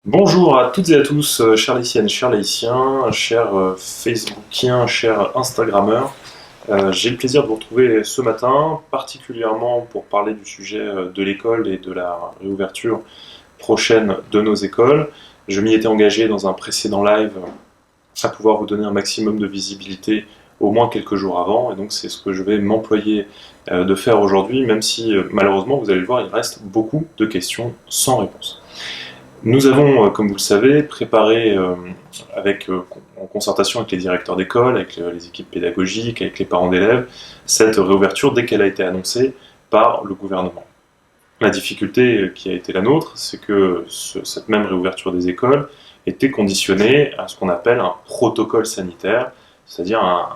Bonjour à toutes et à tous, chers lycéennes, chers lycéens, chers Facebookiens, chers Instagrammeurs. J'ai le plaisir de vous retrouver ce matin, particulièrement pour parler du sujet de l'école et de la réouverture prochaine de nos écoles. Je m'y étais engagé dans un précédent live à pouvoir vous donner un maximum de visibilité au moins quelques jours avant, et donc c'est ce que je vais m'employer de faire aujourd'hui, même si malheureusement, vous allez le voir, il reste beaucoup de questions sans réponse. Nous avons, comme vous le savez, préparé en concertation avec les directeurs d'école, avec les équipes pédagogiques, avec les parents d'élèves, cette réouverture dès qu'elle a été annoncée par le gouvernement. La difficulté qui a été la nôtre, c'est que cette même réouverture des écoles était conditionnée à ce qu'on appelle un protocole sanitaire, c'est-à-dire un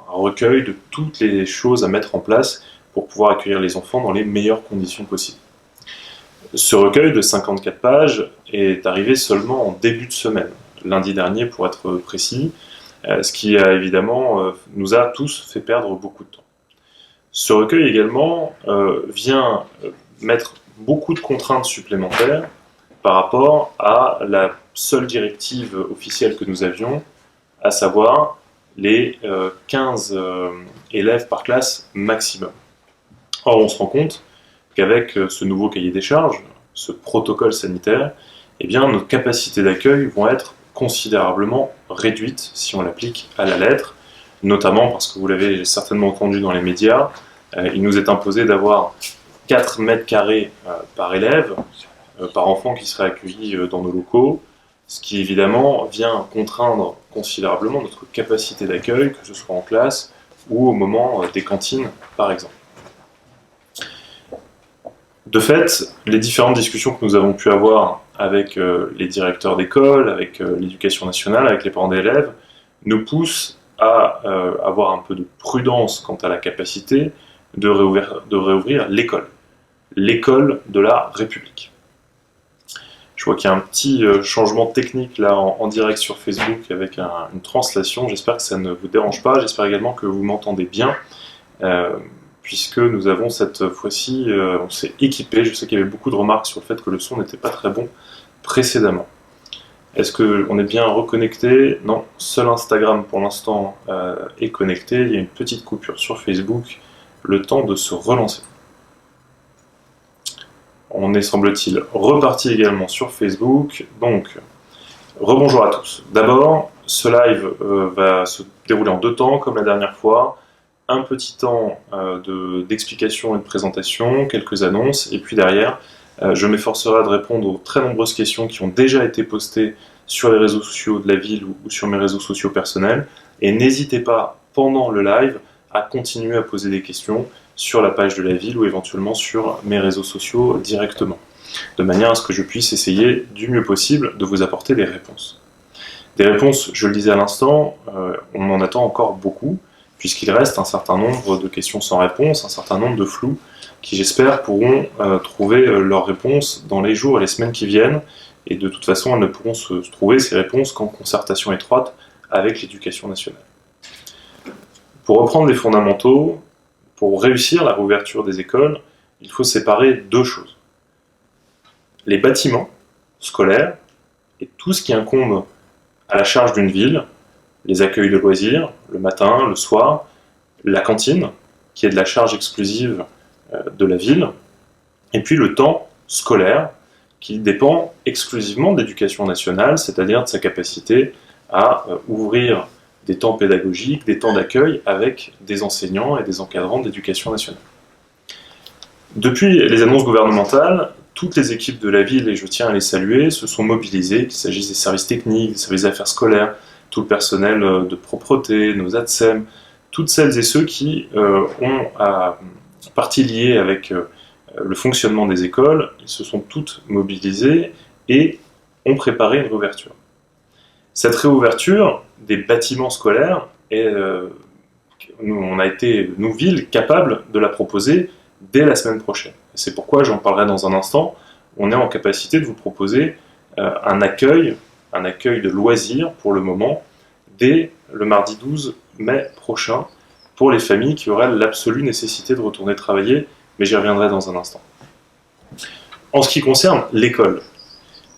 recueil de toutes les choses à mettre en place pour pouvoir accueillir les enfants dans les meilleures conditions possibles. Ce recueil de 54 pages est arrivé seulement en début de semaine, lundi dernier pour être précis, ce qui a évidemment nous a tous fait perdre beaucoup de temps. Ce recueil également vient mettre beaucoup de contraintes supplémentaires par rapport à la seule directive officielle que nous avions, à savoir les 15 élèves par classe maximum. Or, on se rend compte qu'avec ce nouveau cahier des charges, ce protocole sanitaire, eh bien, nos capacités d'accueil vont être considérablement réduites si on l'applique à la lettre, notamment parce que vous l'avez certainement entendu dans les médias, il nous est imposé d'avoir 4 mètres carrés par élève, par enfant qui serait accueilli dans nos locaux, ce qui évidemment vient contraindre considérablement notre capacité d'accueil, que ce soit en classe ou au moment des cantines par exemple. De fait, les différentes discussions que nous avons pu avoir avec les directeurs d'école, avec l'éducation nationale, avec les parents d'élèves, nous poussent à avoir un peu de prudence quant à la capacité de réouvrir l'école. L'école de la République. Je vois qu'il y a un petit changement technique là en direct sur Facebook avec une translation. J'espère que ça ne vous dérange pas. J'espère également que vous m'entendez bien. Puisque nous avons cette fois-ci, on s'est équipé. Je sais qu'il y avait beaucoup de remarques sur le fait que le son n'était pas très bon précédemment. Est-ce qu'on est bien reconnecté? Non, seul Instagram pour l'instant est connecté. Il y a une petite coupure sur Facebook, le temps de se relancer. On est, semble-t-il, reparti également sur Facebook. Donc, rebonjour à tous. D'abord, ce live va se dérouler en deux temps, comme la dernière fois. Un petit temps d'explication et de présentation, quelques annonces, et puis derrière, je m'efforcerai de répondre aux très nombreuses questions qui ont déjà été postées sur les réseaux sociaux de la ville ou sur mes réseaux sociaux personnels. Et n'hésitez pas, pendant le live, à continuer à poser des questions sur la page de la ville ou éventuellement sur mes réseaux sociaux directement, de manière à ce que je puisse essayer du mieux possible de vous apporter des réponses. Des réponses, je le disais à l'instant, on en attend encore beaucoup, puisqu'il reste un certain nombre de questions sans réponse, un certain nombre de flous, qui j'espère pourront trouver leurs réponses dans les jours et les semaines qui viennent, et de toute façon elles ne pourront se trouver ces réponses qu'en concertation étroite avec l'éducation nationale. Pour reprendre les fondamentaux, pour réussir la réouverture des écoles, il faut séparer deux choses. Les bâtiments scolaires et tout ce qui incombe à la charge d'une ville, les accueils de loisirs, le matin, le soir, la cantine, qui est de la charge exclusive de la ville, et puis le temps scolaire, qui dépend exclusivement de l'éducation nationale, c'est-à-dire de sa capacité à ouvrir des temps pédagogiques, des temps d'accueil avec des enseignants et des encadrants de l'éducation nationale. Depuis les annonces gouvernementales, toutes les équipes de la ville, et je tiens à les saluer, se sont mobilisées, qu'il s'agisse des services techniques, des services d'affaires scolaires, tout le personnel de propreté, nos ATSEM, toutes celles et ceux qui ont à partie liée avec le fonctionnement des écoles, ils se sont toutes mobilisés et ont préparé une réouverture. Cette réouverture des bâtiments scolaires, on a été, nous, ville, capables de la proposer dès la semaine prochaine. C'est pourquoi, j'en parlerai dans un instant, on est en capacité de vous proposer un accueil de loisirs pour le moment, dès le mardi 12 mai prochain, pour les familles qui auraient l'absolue nécessité de retourner travailler, mais j'y reviendrai dans un instant. En ce qui concerne l'école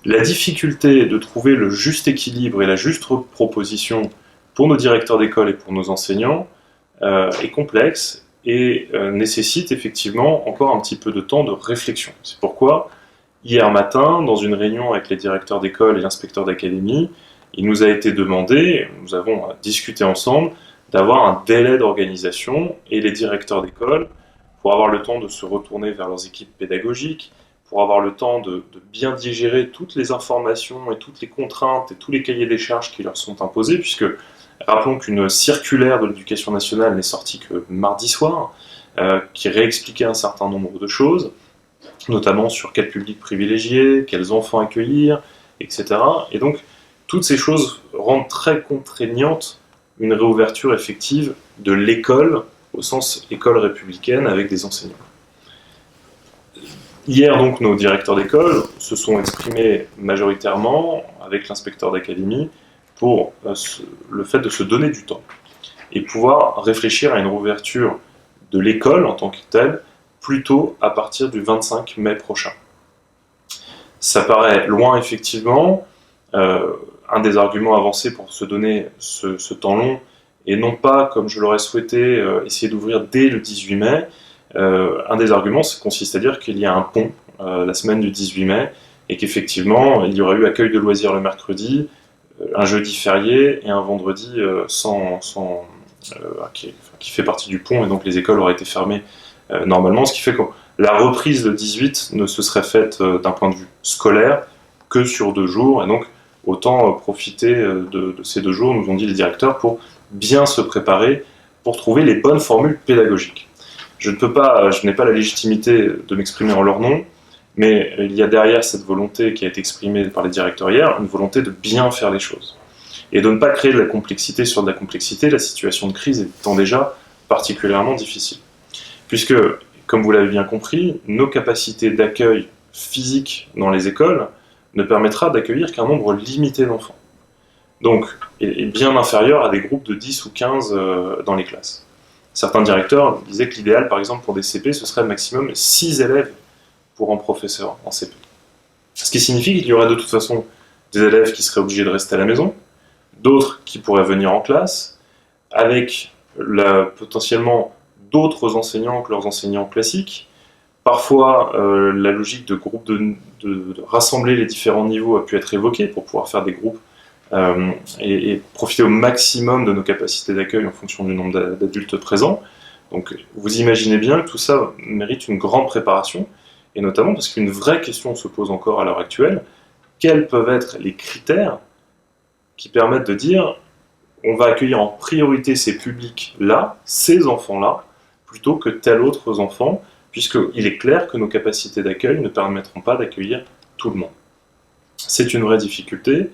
La difficulté de trouver le juste équilibre et la juste proposition pour nos directeurs d'école et pour nos enseignants est complexe et nécessite effectivement encore un petit peu de temps de réflexion. C'est pourquoi, hier matin, dans une réunion avec les directeurs d'école et l'inspecteur d'académie, il nous a été demandé, nous avons discuté ensemble, d'avoir un délai d'organisation et les directeurs d'école, pour avoir le temps de se retourner vers leurs équipes pédagogiques, pour avoir le temps de bien digérer toutes les informations et toutes les contraintes et tous les cahiers des charges qui leur sont imposés, puisque rappelons qu'une circulaire de l'Éducation nationale n'est sortie que mardi soir, qui réexpliquait un certain nombre de choses, notamment sur quel public privilégier, quels enfants accueillir, etc. Et donc, toutes ces choses rendent très contraignante une réouverture effective de l'école, au sens école républicaine, avec des enseignants. Hier, donc, nos directeurs d'école se sont exprimés majoritairement avec l'inspecteur d'académie pour le fait de se donner du temps et pouvoir réfléchir à une réouverture de l'école en tant que telle, plutôt à partir du 25 mai prochain. Ça paraît loin, effectivement. Un des arguments avancés pour se donner ce temps long, et non pas, comme je l'aurais souhaité, essayer d'ouvrir dès le 18 mai, un des arguments consiste à dire qu'il y a un pont la semaine du 18 mai, et qu'effectivement, il y aura eu accueil de loisirs le mercredi, un jeudi férié et un vendredi qui fait partie du pont, et donc les écoles auraient été fermées normalement, ce qui fait que la reprise de 18 ne se serait faite d'un point de vue scolaire que sur 2 jours, et donc autant profiter de ces 2 jours, nous ont dit les directeurs, pour bien se préparer, pour trouver les bonnes formules pédagogiques. Je n'ai pas la légitimité de m'exprimer en leur nom, mais il y a derrière cette volonté qui a été exprimée par les directeurs hier, une volonté de bien faire les choses. Et de ne pas créer de la complexité sur de la complexité, la situation de crise étant déjà particulièrement difficile. Puisque, comme vous l'avez bien compris, nos capacités d'accueil physique dans les écoles ne permettra d'accueillir qu'un nombre limité d'enfants. Donc, et bien inférieur à des groupes de 10 ou 15 dans les classes. Certains directeurs disaient que l'idéal, par exemple, pour des CP, ce serait maximum 6 élèves pour un professeur en CP. Ce qui signifie qu'il y aurait de toute façon des élèves qui seraient obligés de rester à la maison, d'autres qui pourraient venir en classe, avec potentiellement d'autres enseignants que leurs enseignants classiques. Parfois, la logique de groupe de rassembler les différents niveaux a pu être évoquée pour pouvoir faire des groupes et profiter au maximum de nos capacités d'accueil en fonction du nombre d'adultes présents. Donc vous imaginez bien que tout ça mérite une grande préparation, et notamment parce qu'une vraie question se pose encore à l'heure actuelle: quels peuvent être les critères qui permettent de dire on va accueillir en priorité ces publics-là, ces enfants-là, plutôt que tel autre enfant, puisqu'il est clair que nos capacités d'accueil ne permettront pas d'accueillir tout le monde. C'est une vraie difficulté.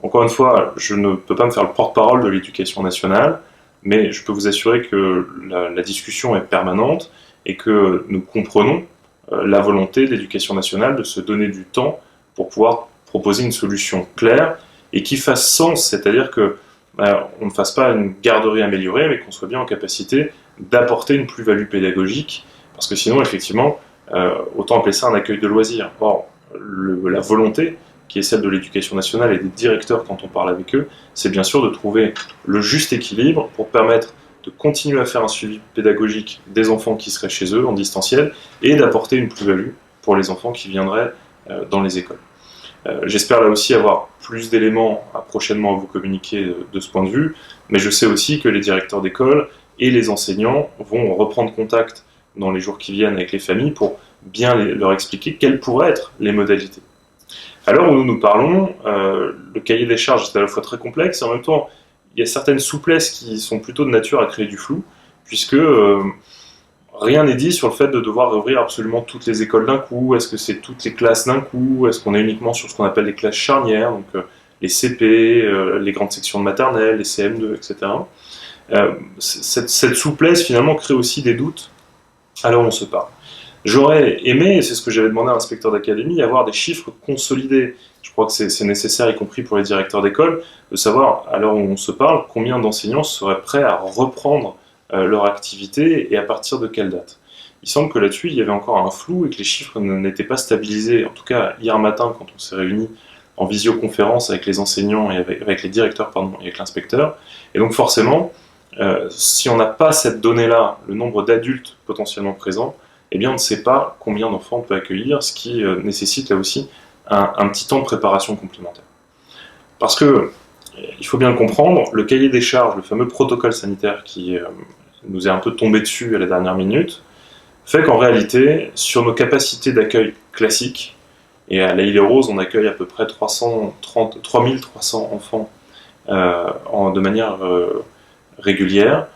Encore une fois, je ne peux pas me faire le porte-parole de l'Éducation nationale, mais je peux vous assurer que la discussion est permanente et que nous comprenons la volonté de l'Éducation nationale de se donner du temps pour pouvoir proposer une solution claire et qui fasse sens, c'est-à-dire que on ne fasse pas une garderie améliorée, mais qu'on soit bien en capacité d'apporter une plus-value pédagogique, parce que sinon, effectivement, autant appeler ça un accueil de loisirs. Or, la volonté, qui est celle de l'Éducation nationale et des directeurs quand on parle avec eux, c'est bien sûr de trouver le juste équilibre pour permettre de continuer à faire un suivi pédagogique des enfants qui seraient chez eux en distanciel et d'apporter une plus-value pour les enfants qui viendraient dans les écoles. J'espère là aussi avoir plus d'éléments prochainement à vous communiquer de ce point de vue, mais je sais aussi que les directeurs d'école et les enseignants vont reprendre contact dans les jours qui viennent avec les familles pour bien leur expliquer quelles pourraient être les modalités. À l'heure où nous parlons, le cahier des charges est à la fois très complexe et en même temps il y a certaines souplesses qui sont plutôt de nature à créer du flou, puisque rien n'est dit sur le fait de devoir rouvrir absolument toutes les écoles d'un coup. Est-ce que c'est toutes les classes d'un coup? Est-ce qu'on est uniquement sur ce qu'on appelle les classes charnières, donc les CP, les grandes sections de maternelle, les CM2, etc. Cette souplesse finalement crée aussi des doutes à l'heure où on se parle. J'aurais aimé, et c'est ce que j'avais demandé à l'inspecteur d'académie, avoir des chiffres consolidés. Je crois que c'est nécessaire, y compris pour les directeurs d'école, de savoir, à l'heure où on se parle, combien d'enseignants seraient prêts à reprendre leur activité et à partir de quelle date. il semble que là-dessus, il y avait encore un flou et que les chiffres n'étaient pas stabilisés. En tout cas, hier matin, quand on s'est réunis en visioconférence avec les enseignants et avec les directeurs, pardon, et avec l'inspecteur. Et donc forcément, si on n'a pas cette donnée-là, le nombre d'adultes potentiellement présents, eh bien on ne sait pas combien d'enfants on peut accueillir, ce qui nécessite là aussi un petit temps de préparation complémentaire. Parce que, il faut bien le comprendre, le cahier des charges, le fameux protocole sanitaire qui nous est un peu tombé dessus à la dernière minute, fait qu'en réalité, sur nos capacités d'accueil classiques, et à l'Île Rose, on accueille à peu près 3300 enfants de manière régulière,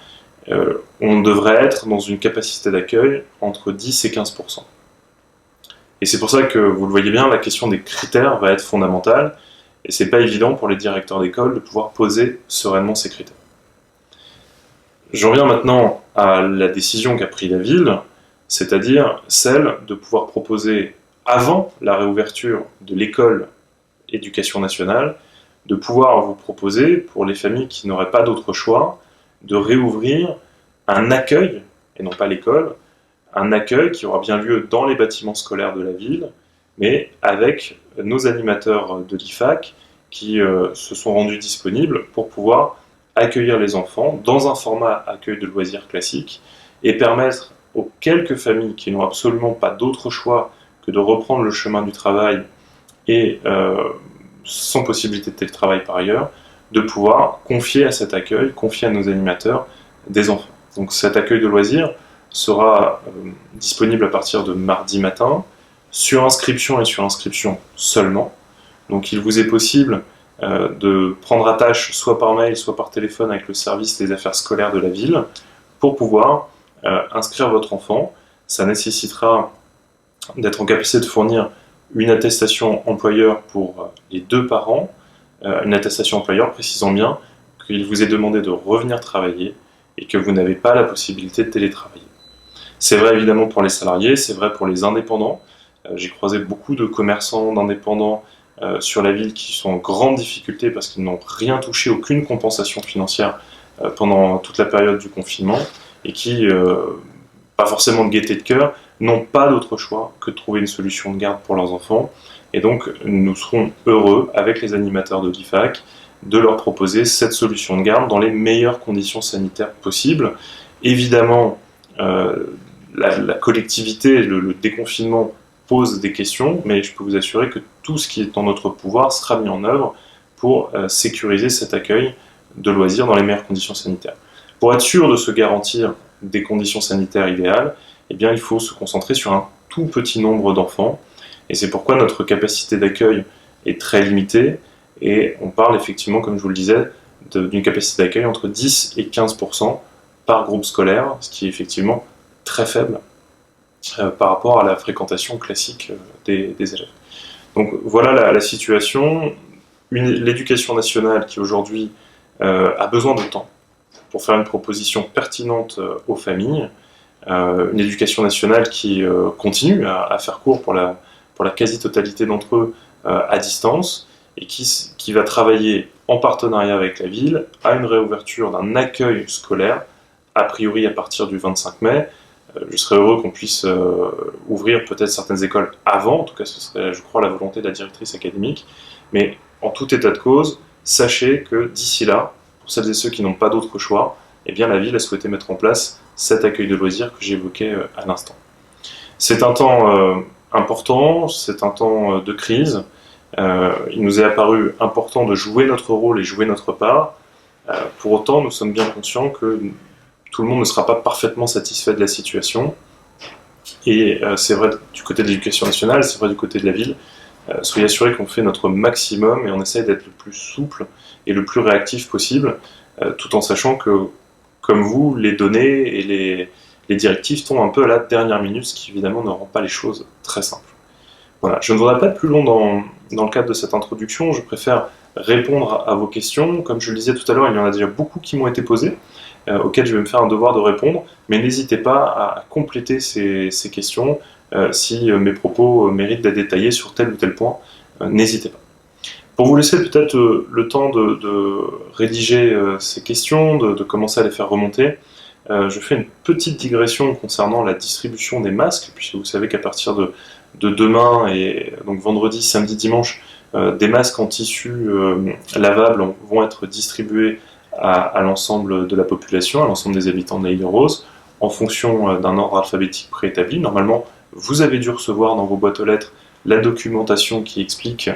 on devrait être dans une capacité d'accueil entre 10 et 15%. Et c'est pour ça que, vous le voyez bien, la question des critères va être fondamentale, et c'est pas évident pour les directeurs d'école de pouvoir poser sereinement ces critères. J'en viens maintenant à la décision qu'a prise la ville, c'est-à-dire celle de pouvoir proposer, avant la réouverture de l'école éducation nationale, de pouvoir vous proposer, pour les familles qui n'auraient pas d'autre choix, de réouvrir un accueil, et non pas l'école, un accueil qui aura bien lieu dans les bâtiments scolaires de la ville, mais avec nos animateurs de l'IFAC qui se sont rendus disponibles pour pouvoir accueillir les enfants dans un format accueil de loisirs classique et permettre aux quelques familles qui n'ont absolument pas d'autre choix que de reprendre le chemin du travail et sans possibilité de télétravail par ailleurs, de pouvoir confier à cet accueil, confier à nos animateurs des enfants. Donc cet accueil de loisirs sera disponible à partir de mardi matin, sur inscription et sur inscription seulement. Donc il vous est possible de prendre attache soit par mail, soit par téléphone avec le service des affaires scolaires de la ville pour pouvoir inscrire votre enfant. Ça nécessitera d'être en capacité de fournir une attestation employeur pour les deux parents, une attestation employeur précisant bien qu'il vous est demandé de revenir travailler et que vous n'avez pas la possibilité de télétravailler. C'est vrai évidemment pour les salariés, c'est vrai pour les indépendants. J'ai croisé beaucoup de commerçants, d'indépendants sur la ville qui sont en grande difficulté parce qu'ils n'ont rien touché, aucune compensation financière pendant toute la période du confinement et qui, pas forcément de gaieté de cœur, n'ont pas d'autre choix que de trouver une solution de garde pour leurs enfants. Et donc nous serons heureux avec les animateurs de l'IFAC de leur proposer cette solution de garde dans les meilleures conditions sanitaires possibles. Évidemment, la collectivité, le déconfinement pose des questions, mais je peux vous assurer que tout ce qui est en notre pouvoir sera mis en œuvre pour sécuriser cet accueil de loisirs dans les meilleures conditions sanitaires. Pour être sûr de se garantir des conditions sanitaires idéales, eh bien, il faut se concentrer sur un tout petit nombre d'enfants, et c'est pourquoi notre capacité d'accueil est très limitée, et on parle effectivement, comme je vous le disais, d'une capacité d'accueil entre 10 et 15% par groupe scolaire, ce qui est effectivement très faible par rapport à la fréquentation classique des élèves. Donc voilà la situation. L'éducation nationale qui aujourd'hui a besoin de temps pour faire une proposition pertinente aux familles, une éducation nationale qui continue à faire cours pour la quasi-totalité d'entre eux à distance et qui va travailler en partenariat avec la ville à une réouverture d'un accueil scolaire, a priori à partir du 25 mai. Je serais heureux qu'on puisse ouvrir peut-être certaines écoles avant, en tout cas ce serait, je crois, la volonté de la directrice académique, mais en tout état de cause, sachez que d'ici là, pour celles et ceux qui n'ont pas d'autre choix, eh bien la ville a souhaité mettre en place cet accueil de loisirs que j'évoquais à l'instant. C'est un temps important, c'est un temps de crise. Il nous est apparu important de jouer notre rôle et jouer notre part. Pour autant, nous sommes bien conscients que tout le monde ne sera pas parfaitement satisfait de la situation. Et c'est vrai du côté de l'éducation nationale, c'est vrai du côté de la ville. Soyez assurés qu'on fait notre maximum et on essaie d'être le plus souple et le plus réactif possible, tout en sachant que, comme vous, les données et les directives tombent un peu à la dernière minute, ce qui évidemment ne rend pas les choses très simples. Voilà. Je ne voudrais pas être plus long dans le cadre de cette introduction, je préfère répondre à vos questions. Comme je le disais tout à l'heure, il y en a déjà beaucoup qui m'ont été posées, auxquelles je vais me faire un devoir de répondre, mais n'hésitez pas à compléter ces questions. Si mes propos méritent d'être détaillés sur tel ou tel point, n'hésitez pas. Pour vous laisser peut-être le temps de rédiger ces questions, de commencer à les faire remonter, je fais une petite digression concernant la distribution des masques, puisque vous savez qu'à partir de demain, et donc vendredi, samedi, dimanche, des masques en tissu lavable vont être distribués à l'ensemble de la population, à l'ensemble des habitants de l'Île Rose, en fonction d'un ordre alphabétique préétabli. Normalement, vous avez dû recevoir dans vos boîtes aux lettres la documentation qui explique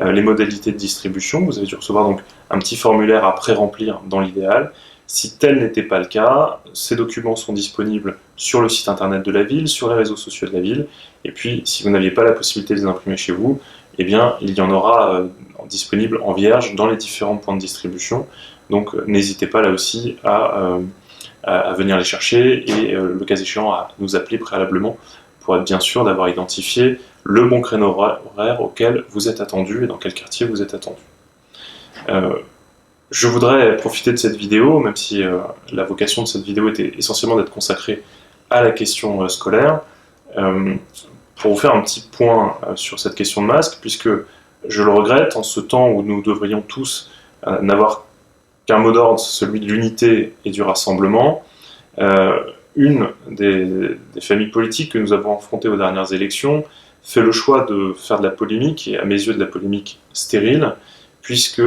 les modalités de distribution. Vous avez dû recevoir donc un petit formulaire à pré-remplir dans l'idéal. Si tel n'était pas le cas, ces documents sont disponibles sur le site internet de la ville, sur les réseaux sociaux de la ville, et puis si vous n'aviez pas la possibilité de les imprimer chez vous, eh bien il y en aura disponible en vierge dans les différents points de distribution, donc n'hésitez pas là aussi à venir les chercher et le cas échéant à nous appeler préalablement pour être bien sûr d'avoir identifié le bon créneau horaire auquel vous êtes attendu et dans quel quartier vous êtes attendu. Je voudrais profiter de cette vidéo, même si la vocation de cette vidéo était essentiellement d'être consacrée à la question scolaire, pour vous faire un petit point sur cette question de masque, puisque je le regrette, en ce temps où nous devrions tous n'avoir qu'un mot d'ordre, celui de l'unité et du rassemblement, une des familles politiques que nous avons affrontées aux dernières élections fait le choix de faire de la polémique, et à mes yeux de la polémique stérile, puisque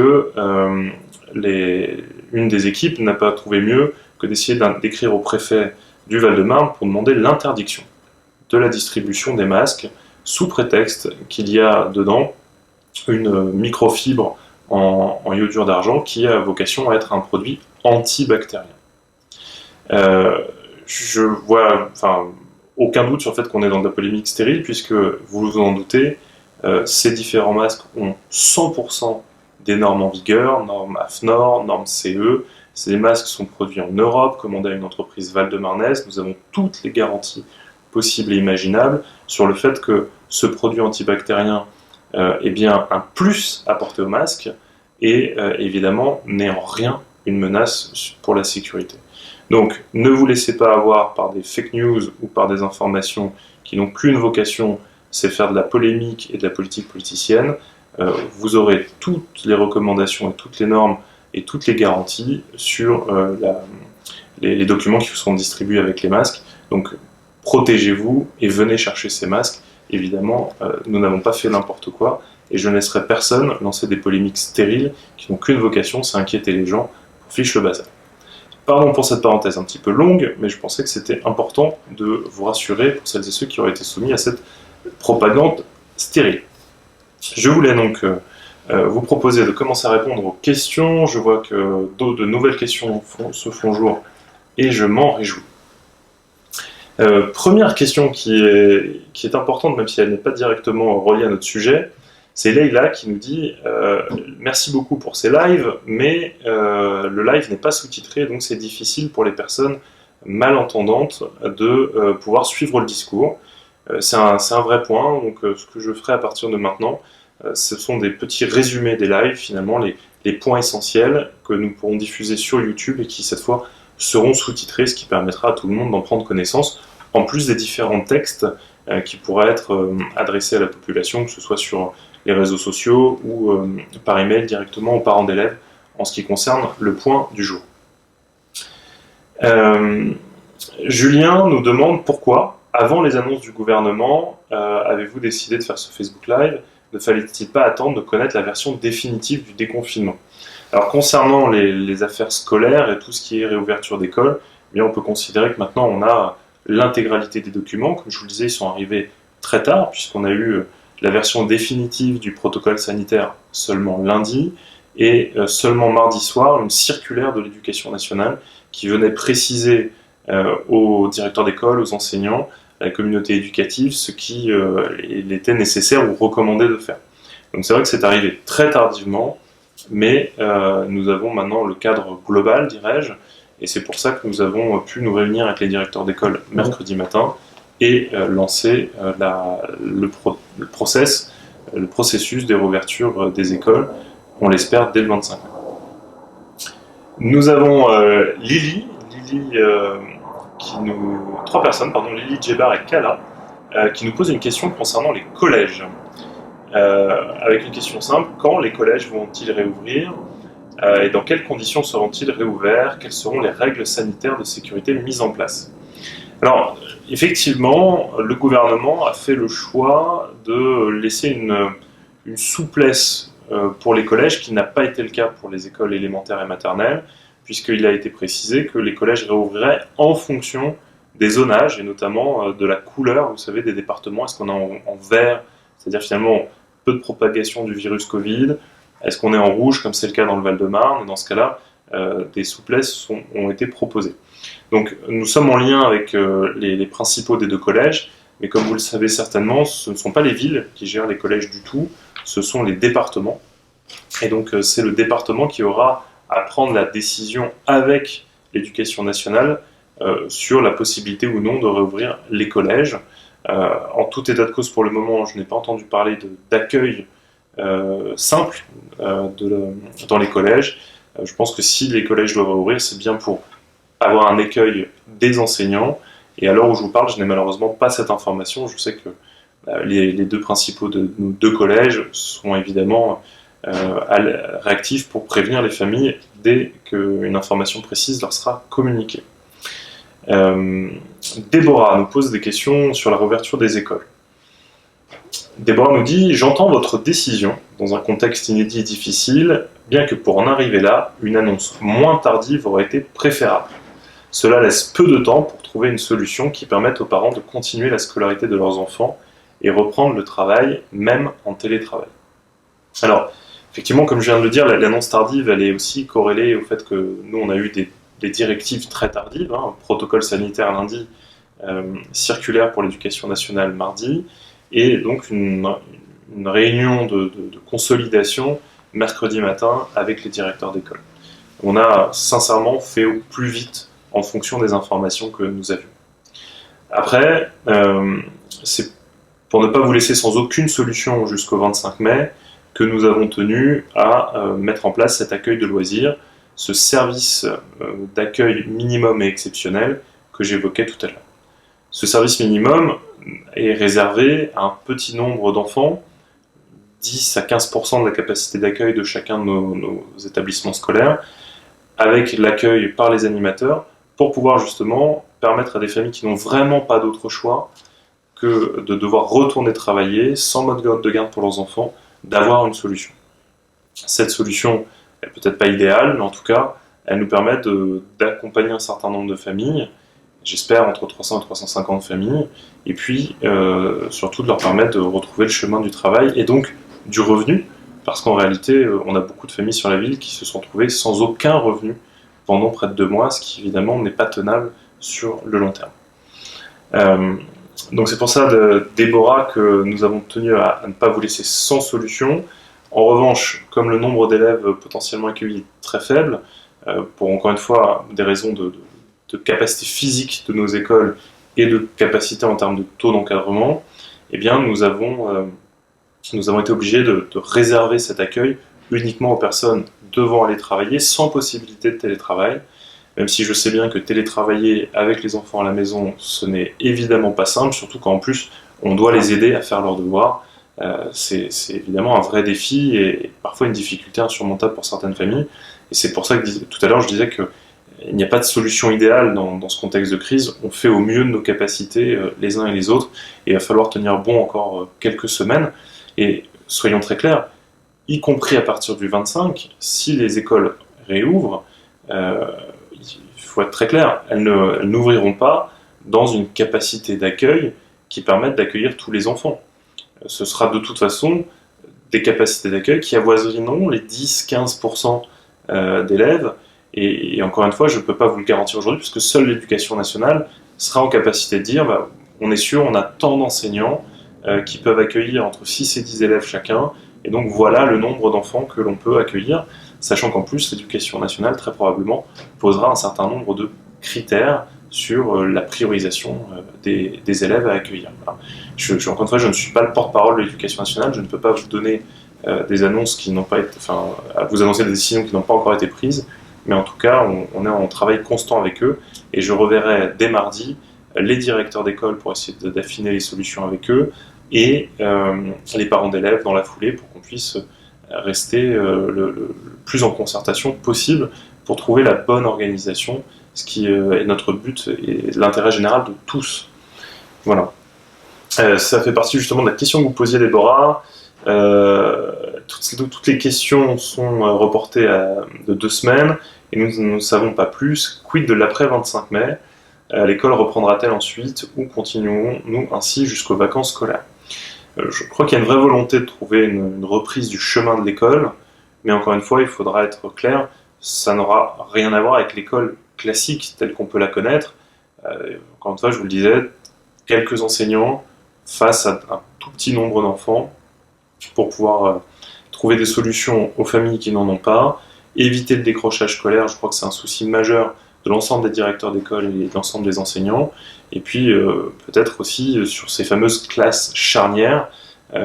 une des équipes n'a pas trouvé mieux que d'essayer d'écrire au préfet du Val-de-Marne pour demander l'interdiction de la distribution des masques, sous prétexte qu'il y a dedans une microfibre en iodure d'argent qui a vocation à être un produit antibactérien. Je vois aucun doute sur le fait qu'on est dans de la polémique stérile, puisque, vous vous en doutez, ces différents masques ont 100% des normes en vigueur, normes AFNOR, normes CE. Ces masques sont produits en Europe, commandés à une entreprise val-de-marnaise. Nous avons toutes les garanties possibles et imaginables sur le fait que ce produit antibactérien est bien un plus apporté au masque et évidemment n'est en rien une menace pour la sécurité. Donc ne vous laissez pas avoir par des fake news ou par des informations qui n'ont qu'une vocation, c'est faire de la polémique et de la politique politicienne. Vous aurez toutes les recommandations et toutes les normes et toutes les garanties sur les documents qui vous seront distribués avec les masques. Donc protégez-vous et venez chercher ces masques. Évidemment, nous n'avons pas fait n'importe quoi et je ne laisserai personne lancer des polémiques stériles qui n'ont qu'une vocation, c'est inquiéter les gens pour fiche le bazar. Pardon pour cette parenthèse un petit peu longue, mais je pensais que c'était important de vous rassurer pour celles et ceux qui auraient été soumis à cette propagande stérile. Je voulais donc vous proposer de commencer à répondre aux questions. Je vois que de nouvelles questions se font jour et je m'en réjouis. Première question qui est importante, même si elle n'est pas directement reliée à notre sujet, c'est Leïla qui nous dit merci beaucoup pour ces lives, mais le live n'est pas sous-titré, donc c'est difficile pour les personnes malentendantes de pouvoir suivre le discours. C'est un vrai point, donc ce que je ferai à partir de maintenant, ce sont des petits résumés des lives, finalement, les points essentiels que nous pourrons diffuser sur YouTube et qui, cette fois, seront sous-titrés, ce qui permettra à tout le monde d'en prendre connaissance, en plus des différents textes qui pourraient être adressés à la population, que ce soit sur les réseaux sociaux ou par email directement aux parents d'élèves, en ce qui concerne le point du jour. Julien nous demande pourquoi, avant les annonces du gouvernement, avez-vous décidé de faire ce Facebook Live? Ne fallait-il pas attendre de connaître la version définitive du déconfinement? Alors concernant les affaires scolaires et tout ce qui est réouverture d'école, eh bien on peut considérer que maintenant on a l'intégralité des documents. Comme je vous le disais, ils sont arrivés très tard, puisqu'on a eu la version définitive du protocole sanitaire seulement lundi, et seulement mardi soir, une circulaire de l'Éducation nationale qui venait préciser aux directeurs d'école, aux enseignants, à la communauté éducative, ce qui il était nécessaire ou recommandé de faire. Donc c'est vrai que c'est arrivé très tardivement, mais nous avons maintenant le cadre global, dirais-je, et c'est pour ça que nous avons pu nous réunir avec les directeurs d'école mercredi matin et lancer le processus des réouvertures des écoles, on l'espère dès le 25 mai. Nous avons Lily, trois personnes, Lily, Djebar et Kala, qui nous posent une question concernant les collèges. Avec une question simple, quand les collèges vont-ils réouvrir? et dans quelles conditions seront-ils réouverts? Quelles seront les règles sanitaires de sécurité mises en place? Alors, effectivement, le gouvernement a fait le choix de laisser une souplesse pour les collèges qui n'a pas été le cas pour les écoles élémentaires et maternelles, puisqu'il a été précisé que les collèges réouvriraient en fonction des zonages et notamment de la couleur, vous savez, des départements. Est-ce qu'on est en vert, c'est-à-dire finalement peu de propagation du virus Covid? Est-ce qu'on est en rouge, comme c'est le cas dans le Val-de-Marne? Et dans ce cas-là, des souplesses ont été proposées. Donc nous sommes en lien avec les principaux des deux collèges, mais comme vous le savez certainement, ce ne sont pas les villes qui gèrent les collèges du tout, ce sont les départements. Et donc c'est le département qui aura à prendre la décision avec l'éducation nationale sur la possibilité ou non de réouvrir les collèges. En tout état de cause pour le moment, je n'ai pas entendu parler d'accueil simple dans les collèges. Je pense que si les collèges doivent réouvrir, c'est bien pour avoir un accueil des enseignants. Et à l'heure où je vous parle, je n'ai malheureusement pas cette information. Je sais que les deux principaux de nos deux collèges sont évidemment réactifs pour prévenir les familles dès qu'une information précise leur sera communiquée. Déborah nous pose des questions sur la réouverture des écoles. Déborah nous dit « J'entends votre décision dans un contexte inédit et difficile, bien que pour en arriver là, une annonce moins tardive aurait été préférable. Cela laisse peu de temps pour trouver une solution qui permette aux parents de continuer la scolarité de leurs enfants et reprendre le travail, même en télétravail. » Alors, effectivement, comme je viens de le dire, l'annonce tardive, elle est aussi corrélée au fait que nous, on a eu des directives très tardives, protocole sanitaire lundi, circulaire pour l'éducation nationale mardi, et donc une réunion de consolidation mercredi matin avec les directeurs d'école. On a sincèrement fait au plus vite en fonction des informations que nous avions. Après, c'est pour ne pas vous laisser sans aucune solution jusqu'au 25 mai que nous avons tenu à mettre en place cet accueil de loisirs, ce service d'accueil minimum et exceptionnel que j'évoquais tout à l'heure. Ce service minimum est réservé à un petit nombre d'enfants, 10 à 15% de la capacité d'accueil de chacun de nos établissements scolaires, avec l'accueil par les animateurs, pour pouvoir justement permettre à des familles qui n'ont vraiment pas d'autre choix que de devoir retourner travailler sans mode de garde pour leurs enfants, d'avoir une solution. Cette solution, elle peut être pas idéale, mais en tout cas, elle nous permet d'accompagner un certain nombre de familles, j'espère entre 300 et 350 familles, et puis surtout de leur permettre de retrouver le chemin du travail et donc du revenu, parce qu'en réalité, on a beaucoup de familles sur la ville qui se sont trouvées sans aucun revenu pendant près de 2 mois, ce qui évidemment n'est pas tenable sur le long terme. Donc c'est pour ça, Déborah, que nous avons tenu à ne pas vous laisser sans solution. En revanche, comme le nombre d'élèves potentiellement accueillis est très faible, pour encore une fois des raisons de capacité physique de nos écoles et de capacité en termes de taux d'encadrement, eh bien nous avons été obligés de réserver cet accueil uniquement aux personnes devant aller travailler, sans possibilité de télétravail, même si je sais bien que télétravailler avec les enfants à la maison, ce n'est évidemment pas simple, surtout quand en plus on doit les aider à faire leurs devoirs. C'est évidemment un vrai défi et parfois une difficulté insurmontable pour certaines familles. Et c'est pour ça que tout à l'heure je disais qu'il n'y a pas de solution idéale dans ce contexte de crise. On fait au mieux de nos capacités les uns et les autres, et il va falloir tenir bon encore quelques semaines. Et soyons très clairs, y compris à partir du 25, si les écoles réouvrent, il faut être très clair, elles n'ouvriront pas dans une capacité d'accueil qui permette d'accueillir tous les enfants. Ce sera de toute façon des capacités d'accueil qui avoisineront les 10-15% d'élèves, et encore une fois, je ne peux pas vous le garantir aujourd'hui, puisque seule l'éducation nationale sera en capacité de dire on est sûr, on a tant d'enseignants qui peuvent accueillir entre 6 et 10 élèves chacun, et donc voilà le nombre d'enfants que l'on peut accueillir, sachant qu'en plus l'éducation nationale très probablement posera un certain nombre de critères sur la priorisation des élèves à accueillir. Voilà. Encore une fois, je ne suis pas le porte-parole de l'éducation nationale, je ne peux pas vous donner des annonces qui n'ont pas été, à vous annoncer des décisions qui n'ont pas encore été prises, mais en tout cas, on est en travail constant avec eux, et je reverrai dès mardi les directeurs d'école pour essayer d'affiner les solutions avec eux, et les parents d'élèves dans la foulée pour qu'on puisse rester le plus en concertation possible pour trouver la bonne organisation, ce qui est notre but et l'intérêt général de tous. Voilà. Ça fait partie justement de la question que vous posiez, Déborah. Toutes les questions sont reportées de 2 semaines et nous ne savons pas plus. Quid de l'après 25 mai? L'école reprendra-t-elle ensuite ou continuons-nous ainsi jusqu'aux vacances scolaires? Je crois qu'il y a une vraie volonté de trouver une reprise du chemin de l'école, mais encore une fois, il faudra être clair, ça n'aura rien à voir avec l'école classique telle qu'on peut la connaître. Encore une fois, je vous le disais, quelques enseignants face à un tout petit nombre d'enfants pour pouvoir trouver des solutions aux familles qui n'en ont pas, éviter le décrochage scolaire, je crois que c'est un souci majeur de l'ensemble des directeurs d'école et de l'ensemble des enseignants, et puis peut-être aussi sur ces fameuses classes charnières,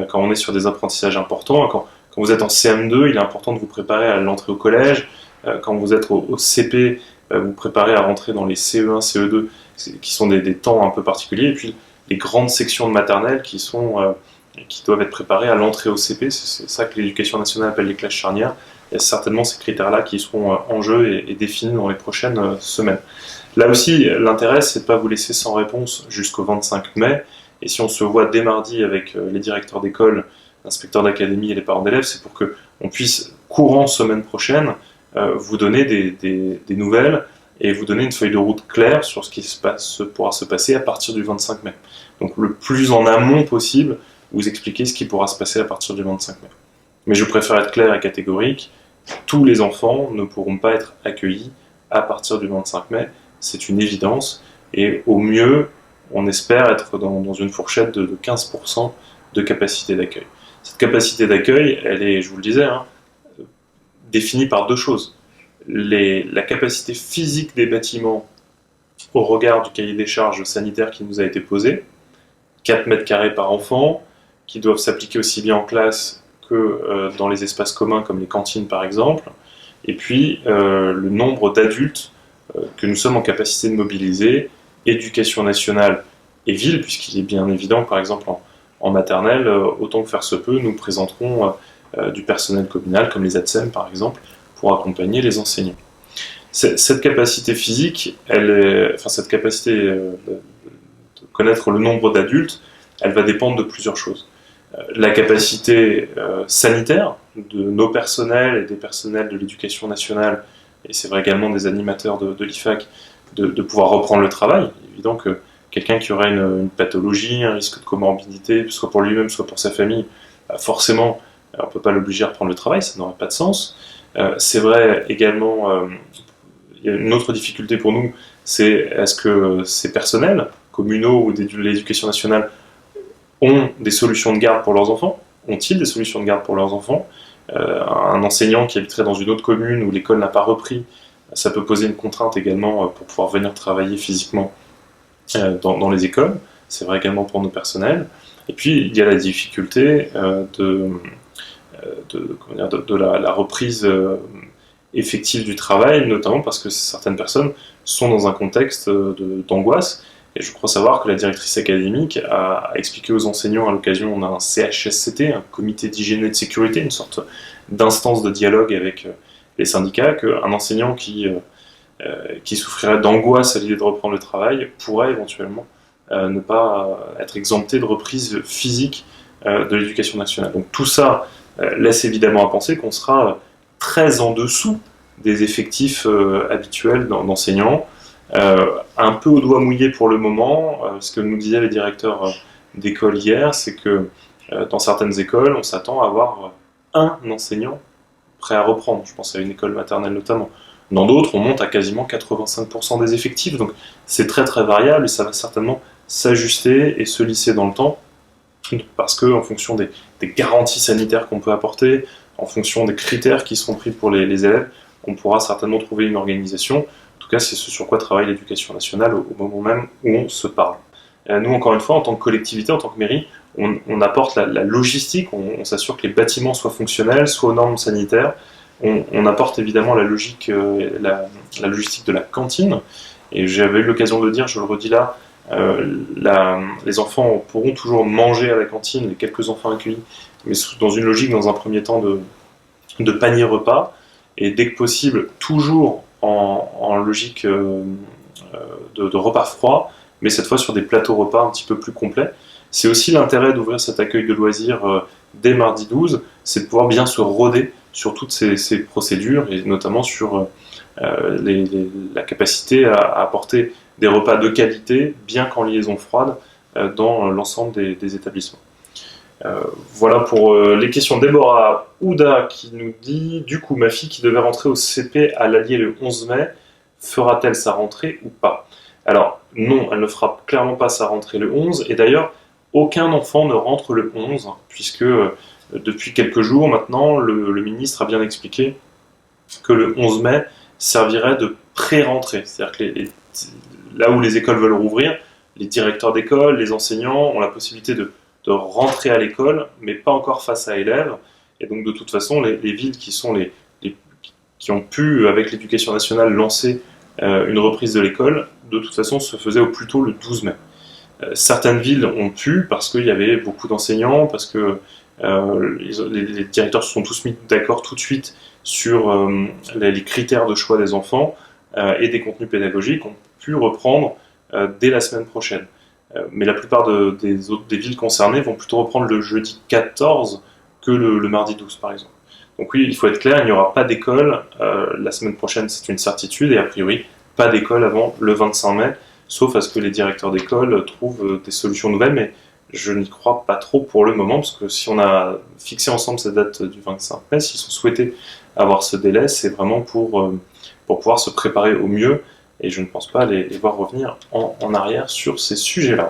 quand on est sur des apprentissages importants, quand vous êtes en CM2, il est important de vous préparer à l'entrée au collège, quand vous êtes au CP, vous préparez à rentrer dans les CE1, CE2, qui sont des temps un peu particuliers, et puis les grandes sections de maternelle qui doivent être préparées à l'entrée au CP, c'est ça que l'éducation nationale appelle les classes charnières. Il y a certainement ces critères-là qui seront en jeu et définis dans les prochaines semaines. Là aussi, l'intérêt, c'est de ne pas vous laisser sans réponse jusqu'au 25 mai. Et si on se voit dès mardi avec les directeurs d'école, l'inspecteur d'académie et les parents d'élèves, c'est pour qu'on puisse, courant semaine prochaine, vous donner des nouvelles et vous donner une feuille de route claire sur ce qui pourra se passer à partir du 25 mai. Donc le plus en amont possible, vous expliquer ce qui pourra se passer à partir du 25 mai. Mais je préfère être clair et catégorique, tous les enfants ne pourront pas être accueillis à partir du 25 mai, c'est une évidence, et au mieux, on espère être dans une fourchette de 15% de capacité d'accueil. Cette capacité d'accueil, elle est, je vous le disais, définie par 2 choses. La capacité physique des bâtiments au regard du cahier des charges sanitaires qui nous a été posé, 4 mètres carrés par enfant, qui doivent s'appliquer aussi bien en classe que dans les espaces communs comme les cantines par exemple, et puis le nombre d'adultes que nous sommes en capacité de mobiliser, éducation nationale et ville, puisqu'il est bien évident que par exemple en maternelle, autant que faire se peut, nous présenterons du personnel communal comme les ATSEM par exemple, pour accompagner les enseignants. Cette capacité physique, cette capacité de connaître le nombre d'adultes, elle va dépendre de plusieurs choses. La capacité sanitaire de nos personnels et des personnels de l'éducation nationale, et c'est vrai également des animateurs de l'IFAC, de pouvoir reprendre le travail. Il est évident que quelqu'un qui aurait une pathologie, un risque de comorbidité, soit pour lui-même, soit pour sa famille, forcément, on ne peut pas l'obliger à reprendre le travail, ça n'aurait pas de sens. C'est vrai également, il y a une autre difficulté pour nous, c'est est-ce que ces personnels communaux ou de l'éducation nationale ont des solutions de garde pour leurs enfants? Ont-ils des solutions de garde pour leurs enfants? Un enseignant qui habiterait dans une autre commune où l'école n'a pas repris, ça peut poser une contrainte également pour pouvoir venir travailler physiquement dans les écoles. C'est vrai également pour nos personnels. Et puis, il y a la difficulté de la reprise effective du travail, notamment parce que certaines personnes sont dans un contexte d'angoisse. Et je crois savoir que la directrice académique a expliqué aux enseignants à l'occasion d'un CHSCT, un comité d'hygiène et de sécurité, une sorte d'instance de dialogue avec les syndicats, qu'un enseignant qui souffrirait d'angoisse à l'idée de reprendre le travail pourrait éventuellement ne pas être exempté de reprise physique de l'éducation nationale. Donc tout ça laisse évidemment à penser qu'on sera très en dessous des effectifs habituels d'enseignants. Un peu au doigt mouillé pour le moment, ce que nous disaient les directeurs d'école hier, c'est que dans certaines écoles, on s'attend à avoir un enseignant prêt à reprendre. Je pense à une école maternelle notamment. Dans d'autres, on monte à quasiment 85% des effectifs, donc c'est très très variable et ça va certainement s'ajuster et se lisser dans le temps, parce que en fonction des garanties sanitaires qu'on peut apporter, en fonction des critères qui seront pris pour les élèves, on pourra certainement trouver une organisation. En tout cas, c'est ce sur quoi travaille l'éducation nationale au moment même où on se parle. Nous, encore une fois, en tant que collectivité, en tant que mairie, on apporte la logistique, on s'assure que les bâtiments soient fonctionnels, soient aux normes sanitaires. On apporte évidemment la logistique de la cantine. Et j'avais eu l'occasion de dire, je le redis là, les enfants pourront toujours manger à la cantine, les quelques enfants accueillis, mais dans une logique, dans un premier temps, de panier repas, et dès que possible, toujours en logique de repas froid, mais cette fois sur des plateaux repas un petit peu plus complets. C'est aussi l'intérêt d'ouvrir cet accueil de loisirs dès mardi 12, c'est de pouvoir bien se roder sur toutes ces procédures, et notamment sur la capacité à apporter des repas de qualité, bien qu'en liaison froide, dans l'ensemble des établissements. Voilà pour les questions. Déborah Ouda qui nous dit: du coup, ma fille qui devait rentrer au CP à l'Allier le 11 mai, fera-t-elle sa rentrée ou pas? Alors, non, elle ne fera clairement pas sa rentrée le 11, et d'ailleurs, aucun enfant ne rentre le 11, puisque depuis quelques jours maintenant, le ministre a bien expliqué que le 11 mai servirait de pré-rentrée. C'est-à-dire que là où les écoles veulent rouvrir, les directeurs d'école, les enseignants ont la possibilité de rentrer à l'école, mais pas encore face à élèves. Et donc de toute façon, les villes qui ont pu, avec l'éducation nationale, lancer une reprise de l'école, de toute façon se faisait au plus tôt le 12 mai. Certaines villes ont pu, parce qu'il y avait beaucoup d'enseignants, parce que les directeurs se sont tous mis d'accord tout de suite sur les critères de choix des enfants et des contenus pédagogiques, ont pu reprendre dès la semaine prochaine. Mais la plupart des villes concernées vont plutôt reprendre le jeudi 14 que le mardi 12 par exemple. Donc oui, il faut être clair, il n'y aura pas d'école la semaine prochaine, c'est une certitude, et a priori pas d'école avant le 25 mai, sauf à ce que les directeurs d'école trouvent des solutions nouvelles, mais je n'y crois pas trop pour le moment, parce que si on a fixé ensemble cette date du 25 mai, s'ils sont souhaités avoir ce délai, c'est vraiment pour pouvoir se préparer au mieux, et je ne pense pas les voir revenir en arrière sur ces sujets-là.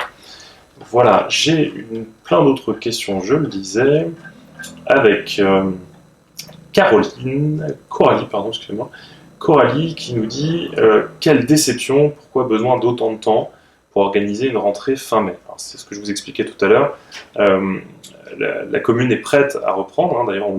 Voilà, j'ai plein d'autres questions, je le disais, avec Coralie qui nous dit quelle déception, pourquoi besoin d'autant de temps pour organiser une rentrée fin mai. C'est ce que je vous expliquais tout à l'heure. La commune est prête à reprendre, d'ailleurs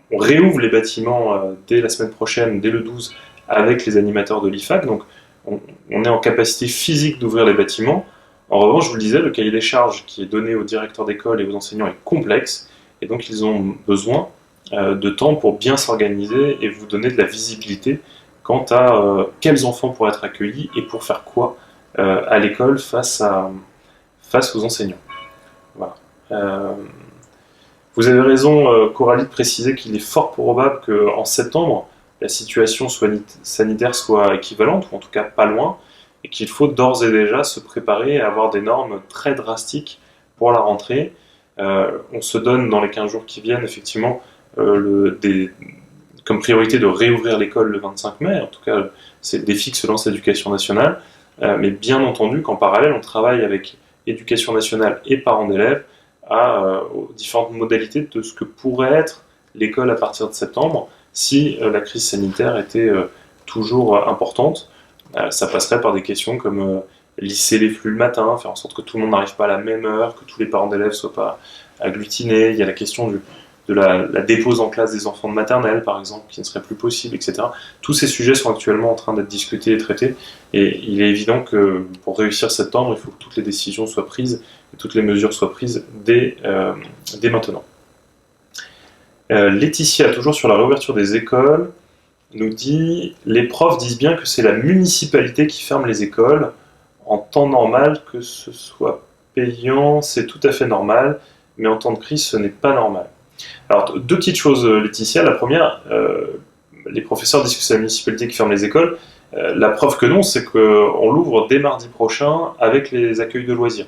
on réouvre les bâtiments dès la semaine prochaine, dès le 12, avec les animateurs de l'IFAC, donc on est en capacité physique d'ouvrir les bâtiments. En revanche, je vous le disais, le cahier des charges qui est donné aux directeurs d'école et aux enseignants est complexe, et donc ils ont besoin de temps pour bien s'organiser et vous donner de la visibilité quant à quels enfants pourraient être accueillis et pour faire quoi à l'école face aux enseignants. Voilà. Vous avez raison, Coralie, de préciser qu'il est fort probable qu'en septembre, la situation sanitaire soit équivalente, ou en tout cas pas loin, et qu'il faut d'ores et déjà se préparer à avoir des normes très drastiques pour la rentrée. On se donne dans les 15 jours qui viennent, effectivement, comme priorité de réouvrir l'école le 25 mai, en tout cas c'est le défi que se lance l'Éducation nationale, mais bien entendu qu'en parallèle on travaille avec l'Éducation nationale et parents d'élèves aux différentes modalités de ce que pourrait être l'école à partir de septembre si la crise sanitaire était toujours importante. Ça passerait par des questions comme lisser les flux le matin, faire en sorte que tout le monde n'arrive pas à la même heure, que tous les parents d'élèves ne soient pas agglutinés. Il y a la question de la dépose en classe des enfants de maternelle, par exemple, qui ne serait plus possible, etc. Tous ces sujets sont actuellement en train d'être discutés et traités, et il est évident que pour réussir septembre, il faut que toutes les décisions soient prises, et toutes les mesures soient prises dès maintenant. Laetitia, toujours sur la réouverture des écoles, nous dit « Les profs disent bien que c'est la municipalité qui ferme les écoles. En temps normal, que ce soit payant, c'est tout à fait normal, mais en temps de crise, ce n'est pas normal. » Alors, deux petites choses, Laetitia. La première, les professeurs disent que c'est la municipalité qui ferme les écoles. La preuve que non, c'est qu'on l'ouvre dès mardi prochain avec les accueils de loisirs.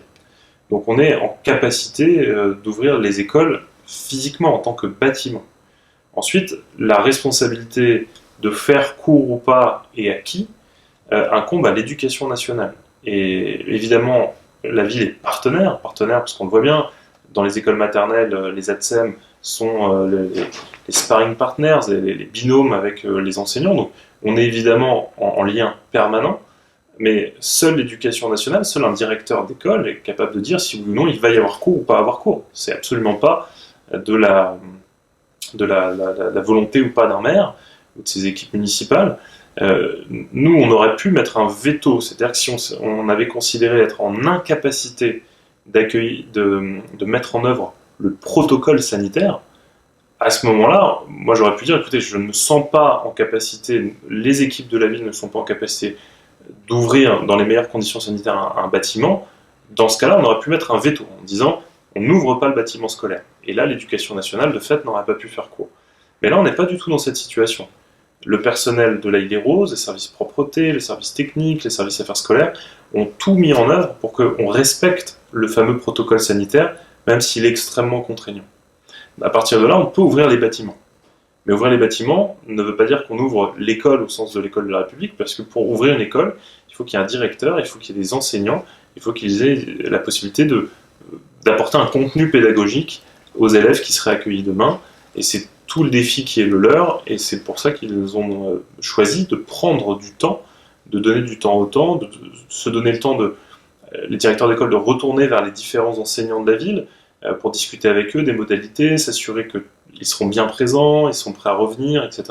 Donc on est en capacité d'ouvrir les écoles physiquement en tant que bâtiment. Ensuite, la responsabilité de faire cours ou pas et à qui incombe à l'Éducation nationale. Et évidemment, la ville est partenaire parce qu'on le voit bien, dans les écoles maternelles, les ATSEM sont les sparring partners, les binômes avec les enseignants. Donc on est évidemment en lien permanent, mais seule l'Éducation nationale, seul un directeur d'école est capable de dire si oui ou non il va y avoir cours ou pas avoir cours. C'est absolument pas de la volonté ou pas d'un maire ou de ses équipes municipales. Nous, on aurait pu mettre un veto, c'est-à-dire que si on avait considéré être en incapacité de mettre en œuvre le protocole sanitaire, À ce moment-là, moi j'aurais pu dire, écoutez, je ne me sens pas en capacité, les équipes de la ville ne sont pas en capacité d'ouvrir dans les meilleures conditions sanitaires un bâtiment. Dans ce cas-là, on aurait pu mettre un veto en disant, on n'ouvre pas le bâtiment scolaire. Et là, l'éducation nationale, de fait, n'aurait pas pu faire cours. Mais là, on n'est pas du tout dans cette situation. Le personnel de l'Aïle des Roses, les services propreté, les services techniques, les services affaires scolaires, ont tout mis en œuvre pour qu'on respecte le fameux protocole sanitaire, même s'il est extrêmement contraignant. À partir de là, on peut ouvrir les bâtiments. Mais ouvrir les bâtiments ne veut pas dire qu'on ouvre l'école au sens de l'école de la République, parce que pour ouvrir une école, il faut qu'il y ait un directeur, il faut qu'il y ait des enseignants, il faut qu'ils aient la possibilité d'apporter un contenu pédagogique aux élèves qui seraient accueillis demain. Et c'est tout le défi qui est le leur, et c'est pour ça qu'ils ont choisi de prendre du temps, de donner du temps au temps, de se donner le temps les directeurs d'école de retourner vers les différents enseignants de la ville pour discuter avec eux des modalités, s'assurer qu'ils seront bien présents, ils sont prêts à revenir, etc.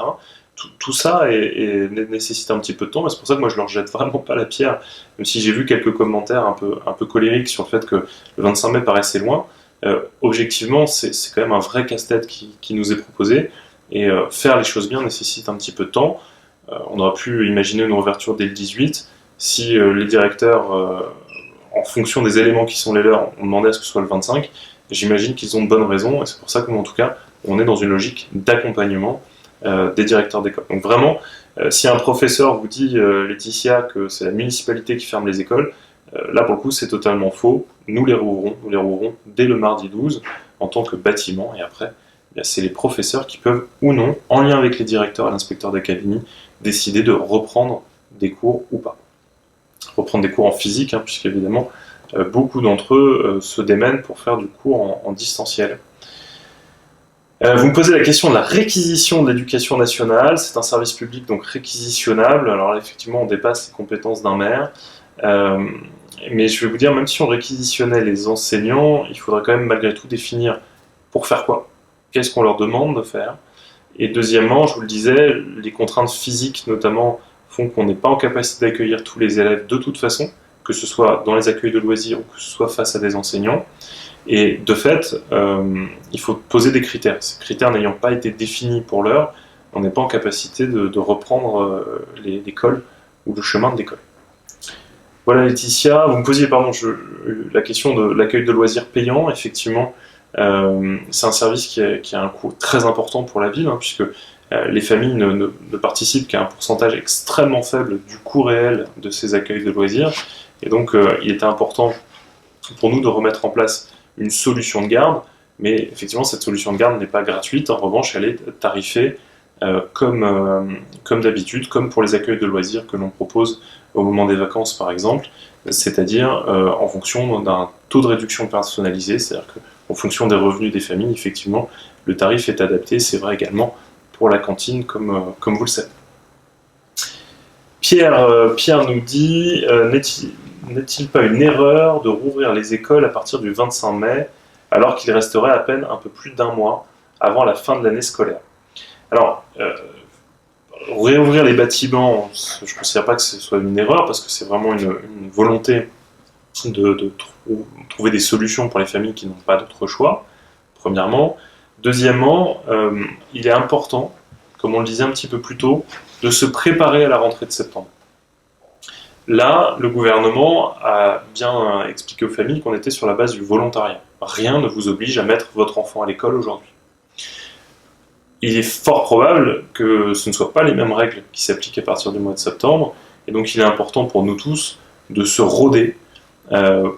Tout ça nécessite un petit peu de temps, et c'est pour ça que moi je leur jette vraiment pas la pierre, même si j'ai vu quelques commentaires un peu colériques sur le fait que le 25 mai paraissait loin. Objectivement, c'est quand même un vrai casse-tête qui nous est proposé, et faire les choses bien nécessite un petit peu de temps. On aurait pu imaginer une ouverture dès le 18, si les directeurs, en fonction des éléments qui sont les leurs, ont demandé à ce que ce soit le 25, j'imagine qu'ils ont de bonnes raisons, et c'est pour ça que, en tout cas, on est dans une logique d'accompagnement des directeurs d'école. Donc vraiment, si un professeur vous dit, Laetitia, que c'est la municipalité qui ferme les écoles, là pour le coup c'est totalement faux. Nous les rouvrirons dès le mardi 12 en tant que bâtiment, et après c'est les professeurs qui peuvent ou non, en lien avec les directeurs et l'inspecteur d'académie, décider de reprendre des cours ou pas. Reprendre des cours en physique, puisqu'évidemment beaucoup d'entre eux se démènent pour faire du cours en distanciel. Vous me posez la question de la réquisition de l'éducation nationale. C'est un service public donc réquisitionnable. Alors là, effectivement, on dépasse les compétences d'un maire. Mais je vais vous dire, même si on réquisitionnait les enseignants, il faudrait quand même malgré tout définir pour faire quoi. Qu'est-ce qu'on leur demande de faire? Et deuxièmement, je vous le disais, les contraintes physiques notamment font qu'on n'est pas en capacité d'accueillir tous les élèves de toute façon, que ce soit dans les accueils de loisirs ou que ce soit face à des enseignants. Et de fait, il faut poser des critères. Ces critères n'ayant pas été définis pour l'heure, on n'est pas en capacité de reprendre l'école ou le chemin de l'école. Voilà Laetitia, vous me posiez la question de l'accueil de loisirs payant. Effectivement, c'est un service qui a un coût très important pour la ville, puisque les familles ne participent qu'à un pourcentage extrêmement faible du coût réel de ces accueils de loisirs. Et donc, il était important pour nous de remettre en place une solution de garde, mais effectivement cette solution de garde n'est pas gratuite, en revanche elle est tarifée comme d'habitude, comme pour les accueils de loisirs que l'on propose au moment des vacances par exemple, c'est-à-dire en fonction d'un taux de réduction personnalisé, c'est-à-dire qu'en fonction des revenus des familles, effectivement, le tarif est adapté, c'est vrai également pour la cantine comme vous le savez. Pierre nous dit, n'est-il pas une erreur de rouvrir les écoles à partir du 25 mai, alors qu'il resterait à peine un peu plus d'un mois avant la fin de l'année scolaire? Alors, réouvrir les bâtiments, je ne considère pas que ce soit une erreur, parce que c'est vraiment une volonté de trouver des solutions pour les familles qui n'ont pas d'autre choix, premièrement. Deuxièmement, il est important, comme on le disait un petit peu plus tôt, de se préparer à la rentrée de septembre. Là, le gouvernement a bien expliqué aux familles qu'on était sur la base du volontariat. Rien ne vous oblige à mettre votre enfant à l'école aujourd'hui. Il est fort probable que ce ne soient pas les mêmes règles qui s'appliquent à partir du mois de septembre, et donc il est important pour nous tous de se rôder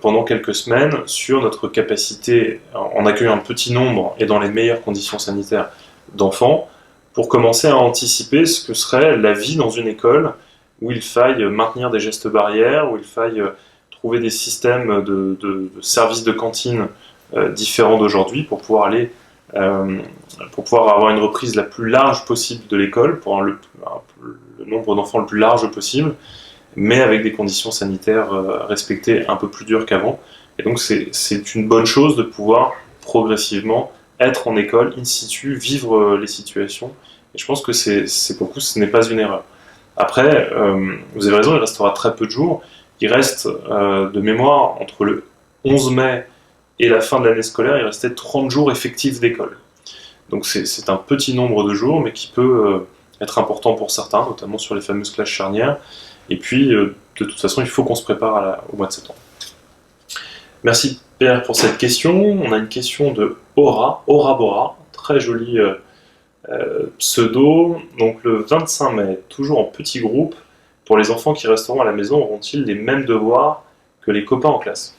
pendant quelques semaines sur notre capacité, en accueillant un petit nombre et dans les meilleures conditions sanitaires d'enfants, pour commencer à anticiper ce que serait la vie dans une école où il faille maintenir des gestes barrières, où il faille trouver des systèmes de services de cantine différents d'aujourd'hui pour pouvoir avoir une reprise la plus large possible de l'école, pour avoir le nombre d'enfants le plus large possible, mais avec des conditions sanitaires respectées un peu plus dures qu'avant. Et donc c'est une bonne chose de pouvoir progressivement être en école, in situ, vivre les situations. Et je pense que pour le coup, ce n'est pas une erreur. Après, vous avez raison, il restera très peu de jours. Il reste, de mémoire, entre le 11 mai et la fin de l'année scolaire, il restait 30 jours effectifs d'école. Donc c'est un petit nombre de jours, mais qui peut être important pour certains, notamment sur les fameuses classes charnières. Et puis, de toute façon, il faut qu'on se prépare au mois de septembre. Merci Pierre pour cette question. On a une question de Aura Bora, très joli pseudo. Donc le 25 mai, toujours en petit groupe, pour les enfants qui resteront à la maison, auront-ils les mêmes devoirs que les copains en classe?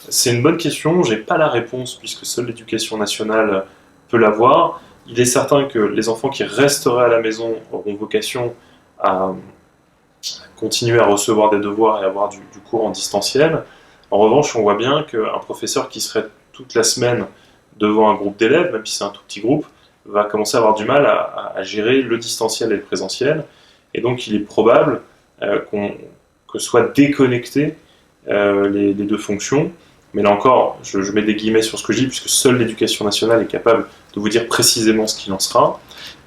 C'est une bonne question, j'ai pas la réponse puisque seule l'éducation nationale peut l'avoir. Il est certain que les enfants qui resteraient à la maison auront vocation à continuer à recevoir des devoirs et avoir du cours en distanciel. En revanche, on voit bien qu'un professeur qui serait toute la semaine devant un groupe d'élèves, même si c'est un tout petit groupe, va commencer à avoir du mal à gérer le distanciel et le présentiel. Et donc il est probable que soient déconnectées les deux fonctions. Mais là encore, je mets des guillemets sur ce que je dis, puisque seule l'éducation nationale est capable de vous dire précisément ce qu'il en sera.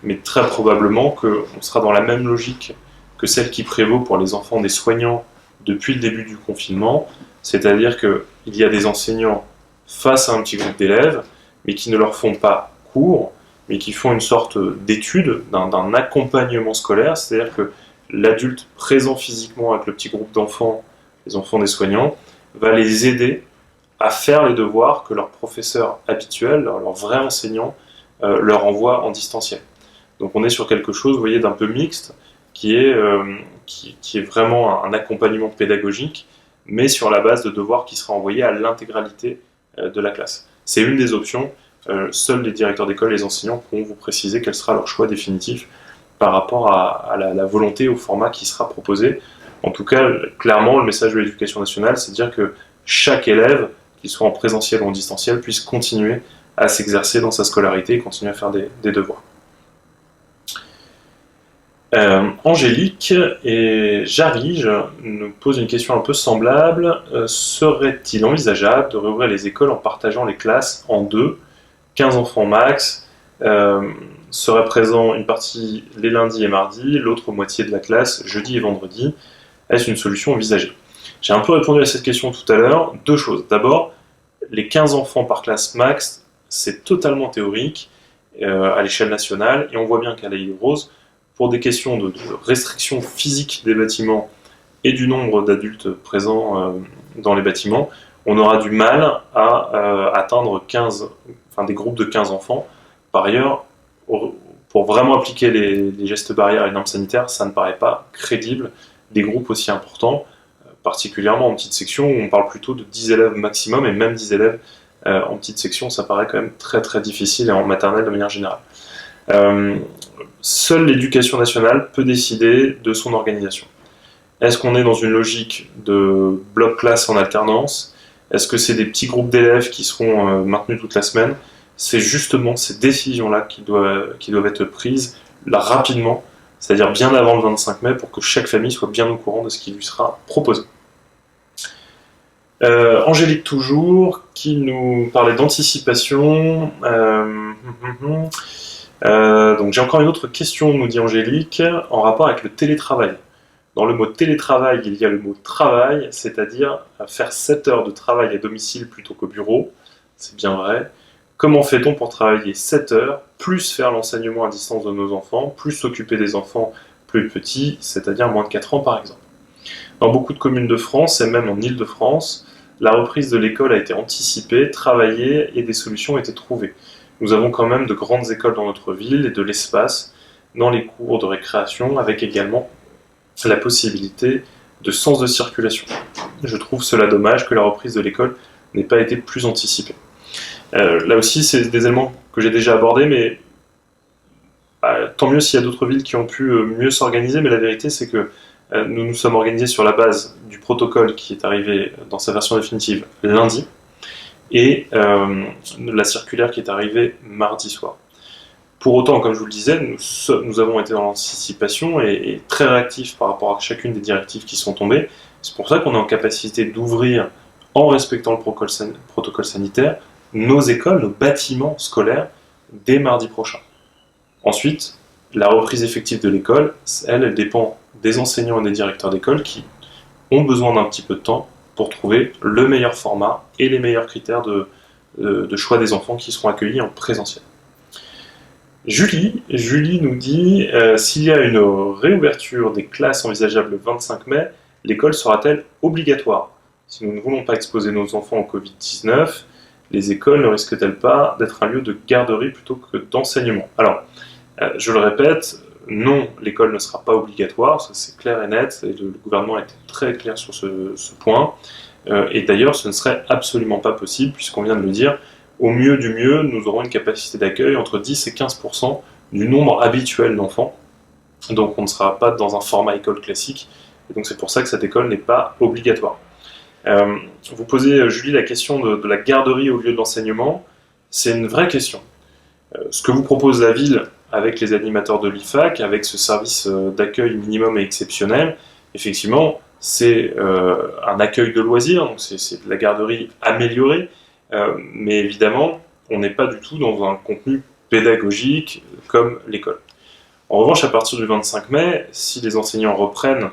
Mais très probablement qu'on sera dans la même logique que celle qui prévaut pour les enfants des soignants depuis le début du confinement, c'est-à-dire qu'il y a des enseignants face à un petit groupe d'élèves, mais qui ne leur font pas cours, mais qui font une sorte d'étude, d'un accompagnement scolaire, c'est-à-dire que l'adulte présent physiquement avec le petit groupe d'enfants, les enfants des soignants, va les aider à faire les devoirs que leur professeur habituel, leur vrai enseignant, leur envoie en distanciel. Donc on est sur quelque chose, vous voyez, d'un peu mixte, qui est vraiment un accompagnement pédagogique, mais sur la base de devoirs qui sera envoyés à l'intégralité de la classe. C'est une des options. Seuls les directeurs d'école et les enseignants pourront vous préciser quel sera leur choix définitif par rapport à la volonté, au format qui sera proposé. En tout cas, clairement, le message de l'éducation nationale, c'est de dire que chaque élève, qu'il soit en présentiel ou en distanciel, puisse continuer à s'exercer dans sa scolarité et continuer à faire des devoirs. Angélique et Jarige nous posent une question un peu semblable. Serait-il envisageable de rouvrir les écoles en partageant les classes en deux, 15 enfants max, serait présent une partie les lundis et mardis, l'autre moitié de la classe jeudi et vendredi? Est-ce une solution envisagée? J'ai un peu répondu à cette question tout à l'heure. Deux choses. D'abord, les 15 enfants par classe max, c'est totalement théorique à l'échelle nationale, et on voit bien qu'à l'île Rose, pour des questions de restriction physique des bâtiments et du nombre d'adultes présents dans les bâtiments, on aura du mal à atteindre des groupes de 15 enfants. Par ailleurs, pour vraiment appliquer les gestes barrières et les normes sanitaires, ça ne paraît pas crédible des groupes aussi importants, particulièrement en petite section où on parle plutôt de 10 élèves maximum, et même 10 élèves en petite section, ça paraît quand même très très difficile, et en maternelle de manière générale. Seule l'éducation nationale peut décider de son organisation. Est-ce qu'on est dans une logique de bloc-classe en alternance? Est-ce que c'est des petits groupes d'élèves qui seront maintenus toute la semaine? C'est justement ces décisions-là qui doivent être prises là rapidement, c'est-à-dire bien avant le 25 mai, pour que chaque famille soit bien au courant de ce qui lui sera proposé. Angélique toujours, qui nous parlait d'anticipation. Donc j'ai encore une autre question, nous dit Angélique, en rapport avec le télétravail. Dans le mot télétravail, il y a le mot travail, c'est-à-dire faire 7 heures de travail à domicile plutôt qu'au bureau. C'est bien vrai. Comment fait-on pour travailler 7 heures, plus faire l'enseignement à distance de nos enfants, plus s'occuper des enfants plus petits, c'est-à-dire moins de 4 ans par exemple? Dans beaucoup de communes de France, et même en Île-de-France, la reprise de l'école a été anticipée, travaillée, et des solutions ont été trouvées. Nous avons quand même de grandes écoles dans notre ville et de l'espace dans les cours de récréation, avec également la possibilité de sens de circulation. Je trouve cela dommage que la reprise de l'école n'ait pas été plus anticipée. Là aussi, c'est des éléments que j'ai déjà abordés, mais tant mieux s'il y a d'autres villes qui ont pu mieux s'organiser, mais la vérité c'est que nous nous sommes organisés sur la base du protocole qui est arrivé dans sa version définitive lundi, et la circulaire qui est arrivée mardi soir. Pour autant, comme je vous le disais, nous avons été dans l'anticipation et très réactifs par rapport à chacune des directives qui sont tombées. C'est pour ça qu'on est en capacité d'ouvrir, en respectant le protocole sanitaire, nos écoles, nos bâtiments scolaires, dès mardi prochain. Ensuite, la reprise effective de l'école, elle dépend des enseignants et des directeurs d'école qui ont besoin d'un petit peu de temps pour trouver le meilleur format et les meilleurs critères de choix des enfants qui seront accueillis en présentiel. Julie nous dit s'il y a une réouverture des classes envisageable le 25 mai, l'école sera-t-elle obligatoire? Si nous ne voulons pas exposer nos enfants au Covid-19, les écoles ne risquent-elles pas d'être un lieu de garderie plutôt que d'enseignement? Alors, je le répète, non, l'école ne sera pas obligatoire, ça c'est clair et net, et le gouvernement a été très clair sur ce point. Et d'ailleurs, ce ne serait absolument pas possible, puisqu'on vient de le dire, au mieux du mieux, nous aurons une capacité d'accueil entre 10 et 15% du nombre habituel d'enfants. Donc on ne sera pas dans un format école classique, et donc c'est pour ça que cette école n'est pas obligatoire. Vous posez, Julie, la question de la garderie au lieu de l'enseignement. C'est une vraie question. Ce que vous propose la ville avec les animateurs de l'IFAC, avec ce service d'accueil minimum et exceptionnel, effectivement, c'est un accueil de loisirs, donc c'est de la garderie améliorée, mais évidemment, on n'est pas du tout dans un contenu pédagogique comme l'école. En revanche, à partir du 25 mai, si les enseignants reprennent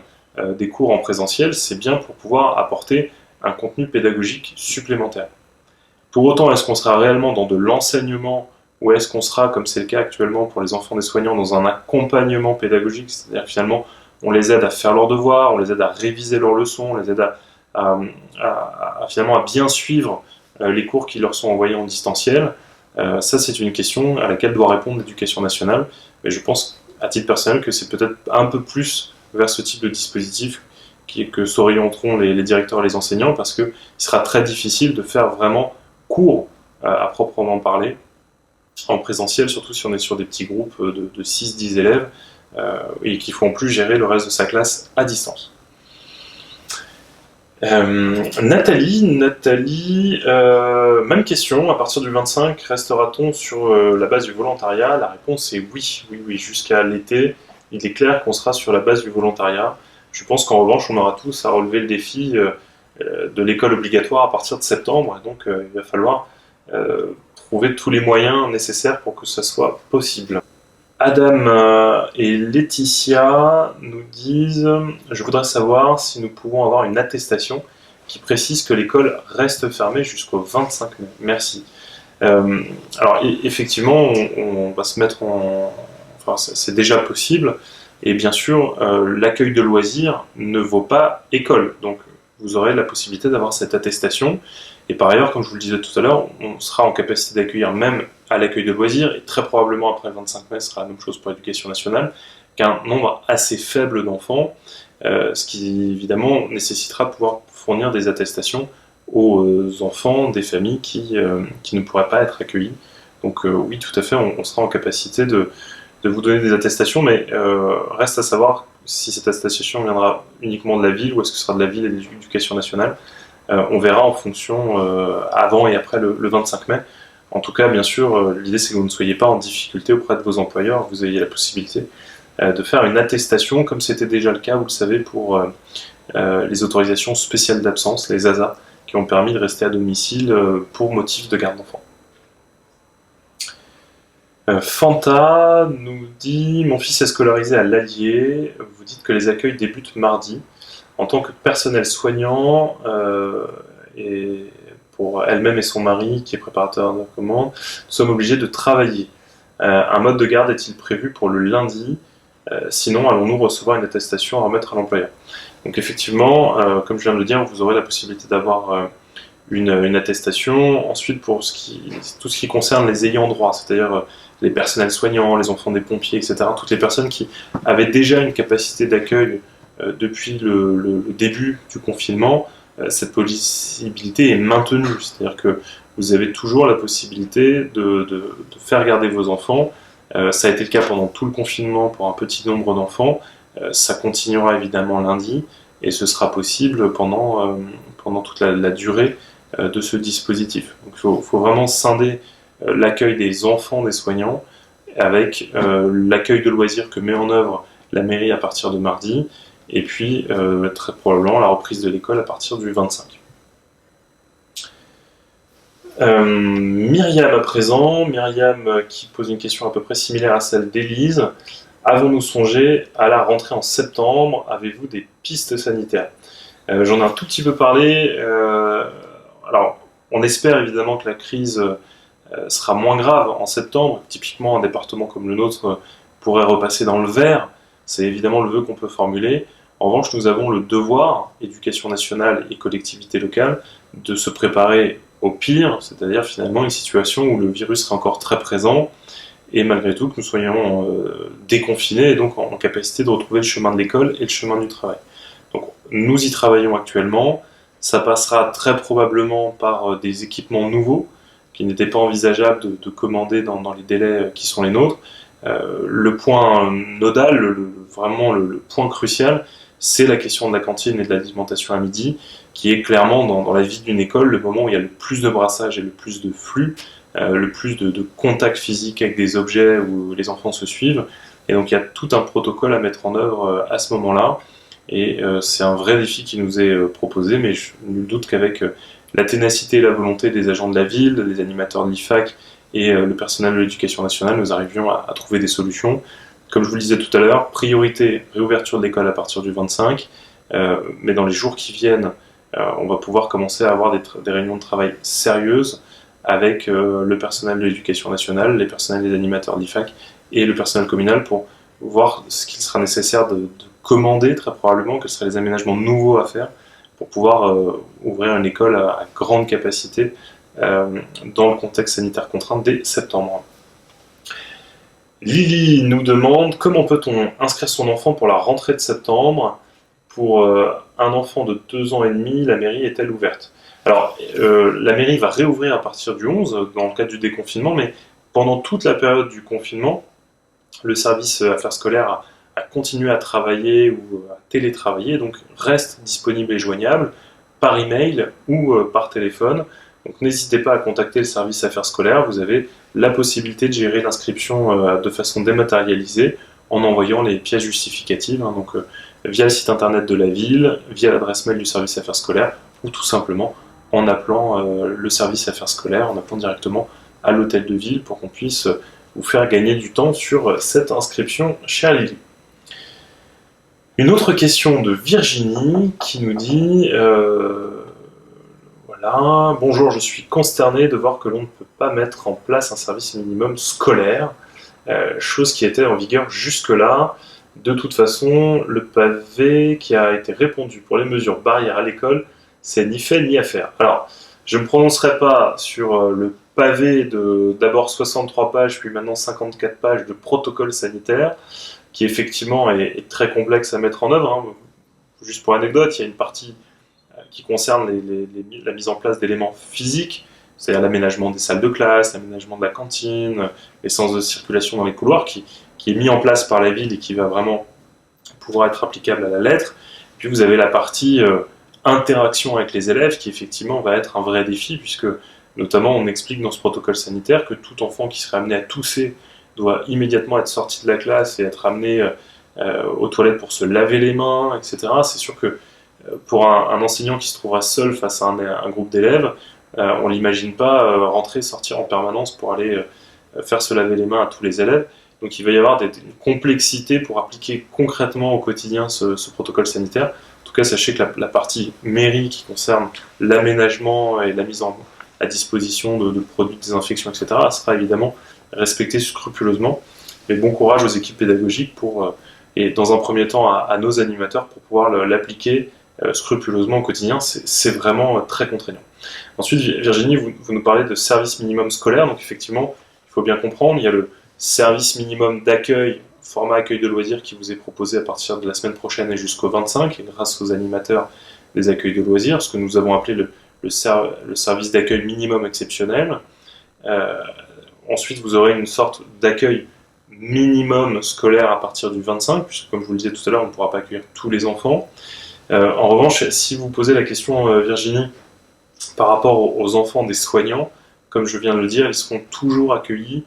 des cours en présentiel, c'est bien pour pouvoir apporter un contenu pédagogique supplémentaire. Pour autant, est-ce qu'on sera réellement dans de l'enseignement ou est-ce qu'on sera, comme c'est le cas actuellement pour les enfants des soignants, dans un accompagnement pédagogique, c'est-à-dire que finalement, on les aide à faire leurs devoirs, on les aide à réviser leurs leçons, on les aide finalement à bien suivre les cours qui leur sont envoyés en distanciel. Ça, c'est une question à laquelle doit répondre l'éducation nationale, mais je pense, à titre personnel, que c'est peut-être un peu plus vers ce type de dispositif que s'orienteront les directeurs et les enseignants, parce qu'il sera très difficile de faire vraiment cours à proprement parler en présentiel, surtout si on est sur des petits groupes de 6-10 élèves et qu'il faut en plus gérer le reste de sa classe à distance. Nathalie, même question, à partir du 25, restera-t-on sur la base du volontariat? La réponse est oui, jusqu'à l'été, il est clair qu'on sera sur la base du volontariat. Je pense qu'en revanche, on aura tous à relever le défi de l'école obligatoire à partir de septembre, et donc il va falloir trouver tous les moyens nécessaires pour que ça soit possible. Adam et Laetitia nous disent « Je voudrais savoir si nous pouvons avoir une attestation qui précise que l'école reste fermée jusqu'au 25 mai. Merci. » Alors effectivement, on va se mettre en... Enfin, c'est déjà possible. Et bien sûr, l'accueil de loisirs ne vaut pas école. Donc vous aurez la possibilité d'avoir cette attestation. Et par ailleurs, comme je vous le disais tout à l'heure, on sera en capacité d'accueillir même à l'accueil de loisirs, et très probablement après le 25 mai, ce sera la même chose pour l'éducation nationale, qu'un nombre assez faible d'enfants, ce qui évidemment nécessitera de pouvoir fournir des attestations aux enfants des familles qui ne pourraient pas être accueillis. Donc oui, tout à fait, on sera en capacité de vous donner des attestations, mais reste à savoir si cette attestation viendra uniquement de la ville ou est-ce que ce sera de la ville et de l'éducation nationale. On verra en fonction avant et après le 25 mai. En tout cas, bien sûr, l'idée c'est que vous ne soyez pas en difficulté auprès de vos employeurs, vous ayez la possibilité de faire une attestation, comme c'était déjà le cas, vous le savez, pour les autorisations spéciales d'absence, les ASA, qui ont permis de rester à domicile pour motif de garde d'enfants. Fanta nous dit « Mon fils est scolarisé à l'Allier, vous dites que les accueils débutent mardi. En tant que personnel soignant, et pour elle-même et son mari, qui est préparateur de commande, nous sommes obligés de travailler. Un mode de garde est-il prévu pour le lundi? Sinon, allons-nous recevoir une attestation à remettre à l'employeur ?» Donc effectivement, comme je viens de le dire, vous aurez la possibilité d'avoir une attestation. Ensuite, pour tout ce qui concerne les ayants droit, c'est-à-dire les personnels soignants, les enfants des pompiers, etc., toutes les personnes qui avaient déjà une capacité d'accueil depuis le début du confinement, cette possibilité est maintenue. C'est-à-dire que vous avez toujours la possibilité de faire garder vos enfants. Ça a été le cas pendant tout le confinement pour un petit nombre d'enfants. Ça continuera évidemment lundi et ce sera possible pendant toute la durée de ce dispositif. Donc il faut vraiment scinder l'accueil des enfants des soignants avec l'accueil de loisirs que met en œuvre la mairie à partir de mardi, et puis très probablement la reprise de l'école à partir du 25. Myriam à présent, Myriam qui pose une question à peu près similaire à celle d'Élise. Avons-nous songé à la rentrée en septembre? Avez-vous des pistes sanitaires? J'en ai un tout petit peu parlé. Alors, on espère évidemment que la crise sera moins grave en septembre. Typiquement, un département comme le nôtre pourrait repasser dans le vert. C'est évidemment le vœu qu'on peut formuler. En revanche, nous avons le devoir, éducation nationale et collectivité locale, de se préparer au pire, c'est-à-dire finalement une situation où le virus sera encore très présent, et malgré tout que nous soyons déconfinés et donc en capacité de retrouver le chemin de l'école et le chemin du travail. Donc nous y travaillons actuellement, ça passera très probablement par des équipements nouveaux qui n'étaient pas envisageables de commander dans les délais qui sont les nôtres. Le point nodal, vraiment le point crucial, c'est la question de la cantine et de l'alimentation à midi, qui est clairement dans la vie d'une école le moment où il y a le plus de brassage et le plus de flux, le plus de contact physique avec des objets où les enfants se suivent. Et donc il y a tout un protocole à mettre en œuvre à ce moment-là. Et c'est un vrai défi qui nous est proposé, mais je nul doute qu'avec la ténacité et la volonté des agents de la ville, des animateurs de l'IFAC et le personnel de l'éducation nationale, nous arrivions à trouver des solutions. Comme je vous le disais tout à l'heure, priorité, réouverture de l'école à partir du 25, mais dans les jours qui viennent, on va pouvoir commencer à avoir des réunions de travail sérieuses avec le personnel de l'éducation nationale, les personnels des animateurs de l'IFAC et le personnel communal pour voir ce qu'il sera nécessaire de commander, très probablement, quels seraient les aménagements nouveaux à faire pour pouvoir ouvrir une école à grande capacité dans le contexte sanitaire contraint dès septembre. Lily nous demande comment peut-on inscrire son enfant pour la rentrée de septembre. Pour un enfant de 2 ans et demi, la mairie est-elle ouverte? Alors, la mairie va réouvrir à partir du 11 dans le cadre du déconfinement, mais pendant toute la période du confinement, le service affaires scolaires a continué à travailler ou à télétravailler, donc reste disponible et joignable par email ou par téléphone. Donc n'hésitez pas à contacter le service affaires scolaires, vous avez la possibilité de gérer l'inscription de façon dématérialisée en envoyant les pièces justificatives, donc via le site internet de la ville, via l'adresse mail du service affaires scolaires, ou tout simplement en appelant le service affaires scolaires, en appelant directement à l'hôtel de ville pour qu'on puisse vous faire gagner du temps sur cette inscription, chère Lily. Une autre question de Virginie qui nous dit voilà, bonjour, je suis consterné de voir que l'on ne peut pas mettre en place un service minimum scolaire, chose qui était en vigueur jusque-là. De toute façon, le pavé qui a été répondu pour les mesures barrières à l'école, c'est ni fait ni à faire. Alors, je ne me prononcerai pas sur le pavé de d'abord 63 pages, puis maintenant 54 pages de protocole sanitaire, qui effectivement est très complexe à mettre en œuvre. Juste pour anecdote, il y a une partie qui concerne la mise en place d'éléments physiques, c'est-à-dire l'aménagement des salles de classe, l'aménagement de la cantine, les sens de circulation dans les couloirs, qui est mis en place par la ville et qui va vraiment pouvoir être applicable à la lettre. Puis vous avez la partie interaction avec les élèves, qui effectivement va être un vrai défi, puisque notamment on explique dans ce protocole sanitaire que tout enfant qui serait amené à tousser doit immédiatement être sorti de la classe et être amené aux toilettes pour se laver les mains, etc. C'est sûr que pour un enseignant qui se trouvera seul face à un groupe d'élèves, on ne l'imagine pas rentrer, sortir en permanence pour aller faire se laver les mains à tous les élèves. Donc il va y avoir une complexité pour appliquer concrètement au quotidien ce protocole sanitaire. En tout cas, sachez que la partie mairie qui concerne l'aménagement et la mise à disposition de produits de désinfection, etc., sera évidemment respectée scrupuleusement. Mais bon courage aux équipes pédagogiques et dans un premier temps à nos animateurs pour pouvoir l'appliquer scrupuleusement au quotidien. C'est vraiment très contraignant. Ensuite, Virginie, vous nous parlez de service minimum scolaire. Donc effectivement, il faut bien comprendre, il y a le service minimum d'accueil, format accueil de loisirs qui vous est proposé à partir de la semaine prochaine et jusqu'au 25, et grâce aux animateurs des accueils de loisirs, ce que nous avons appelé le service d'accueil minimum exceptionnel. Ensuite, vous aurez une sorte d'accueil minimum scolaire à partir du 25, puisque comme je vous le disais tout à l'heure, on ne pourra pas accueillir tous les enfants. En revanche, si vous posez la question, Virginie, par rapport aux enfants des soignants, comme je viens de le dire, ils seront toujours accueillis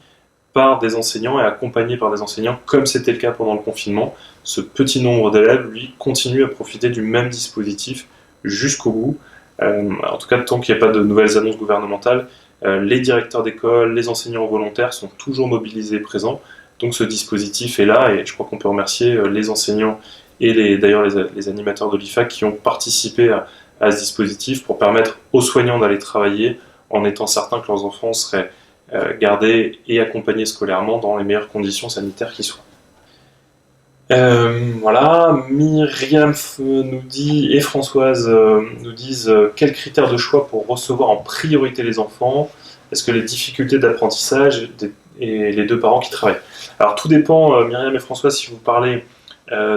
par des enseignants et accompagnés par des enseignants, comme c'était le cas pendant le confinement. Ce petit nombre d'élèves, lui, continue à profiter du même dispositif jusqu'au bout. En tout cas, tant qu'il n'y a pas de nouvelles annonces gouvernementales, les directeurs d'école, les enseignants volontaires sont toujours mobilisés et présents. Donc ce dispositif est là, et je crois qu'on peut remercier les enseignants et d'ailleurs les animateurs de l'IFAC qui ont participé à ce dispositif pour permettre aux soignants d'aller travailler en étant certains que leurs enfants seraient gardés et accompagnés scolairement dans les meilleures conditions sanitaires qui soient. Voilà, Myriam nous dit et Françoise nous disent quels critères de choix pour recevoir en priorité les enfants? Est-ce que les difficultés d'apprentissage et les deux parents qui travaillent? Alors tout dépend, Myriam et Françoise, si vous parlez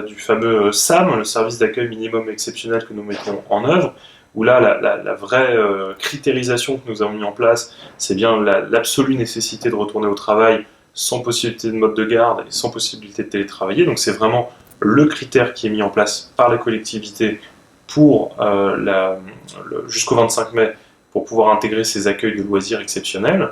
du fameux SAM, le service d'accueil minimum exceptionnel que nous mettons en œuvre, où là la vraie critérisation que nous avons mis en place, c'est bien l'absolue nécessité de retourner au travail sans possibilité de mode de garde et sans possibilité de télétravailler. Donc c'est vraiment le critère qui est mis en place par les collectivités pour jusqu'au 25 mai pour pouvoir intégrer ces accueils de loisirs exceptionnels.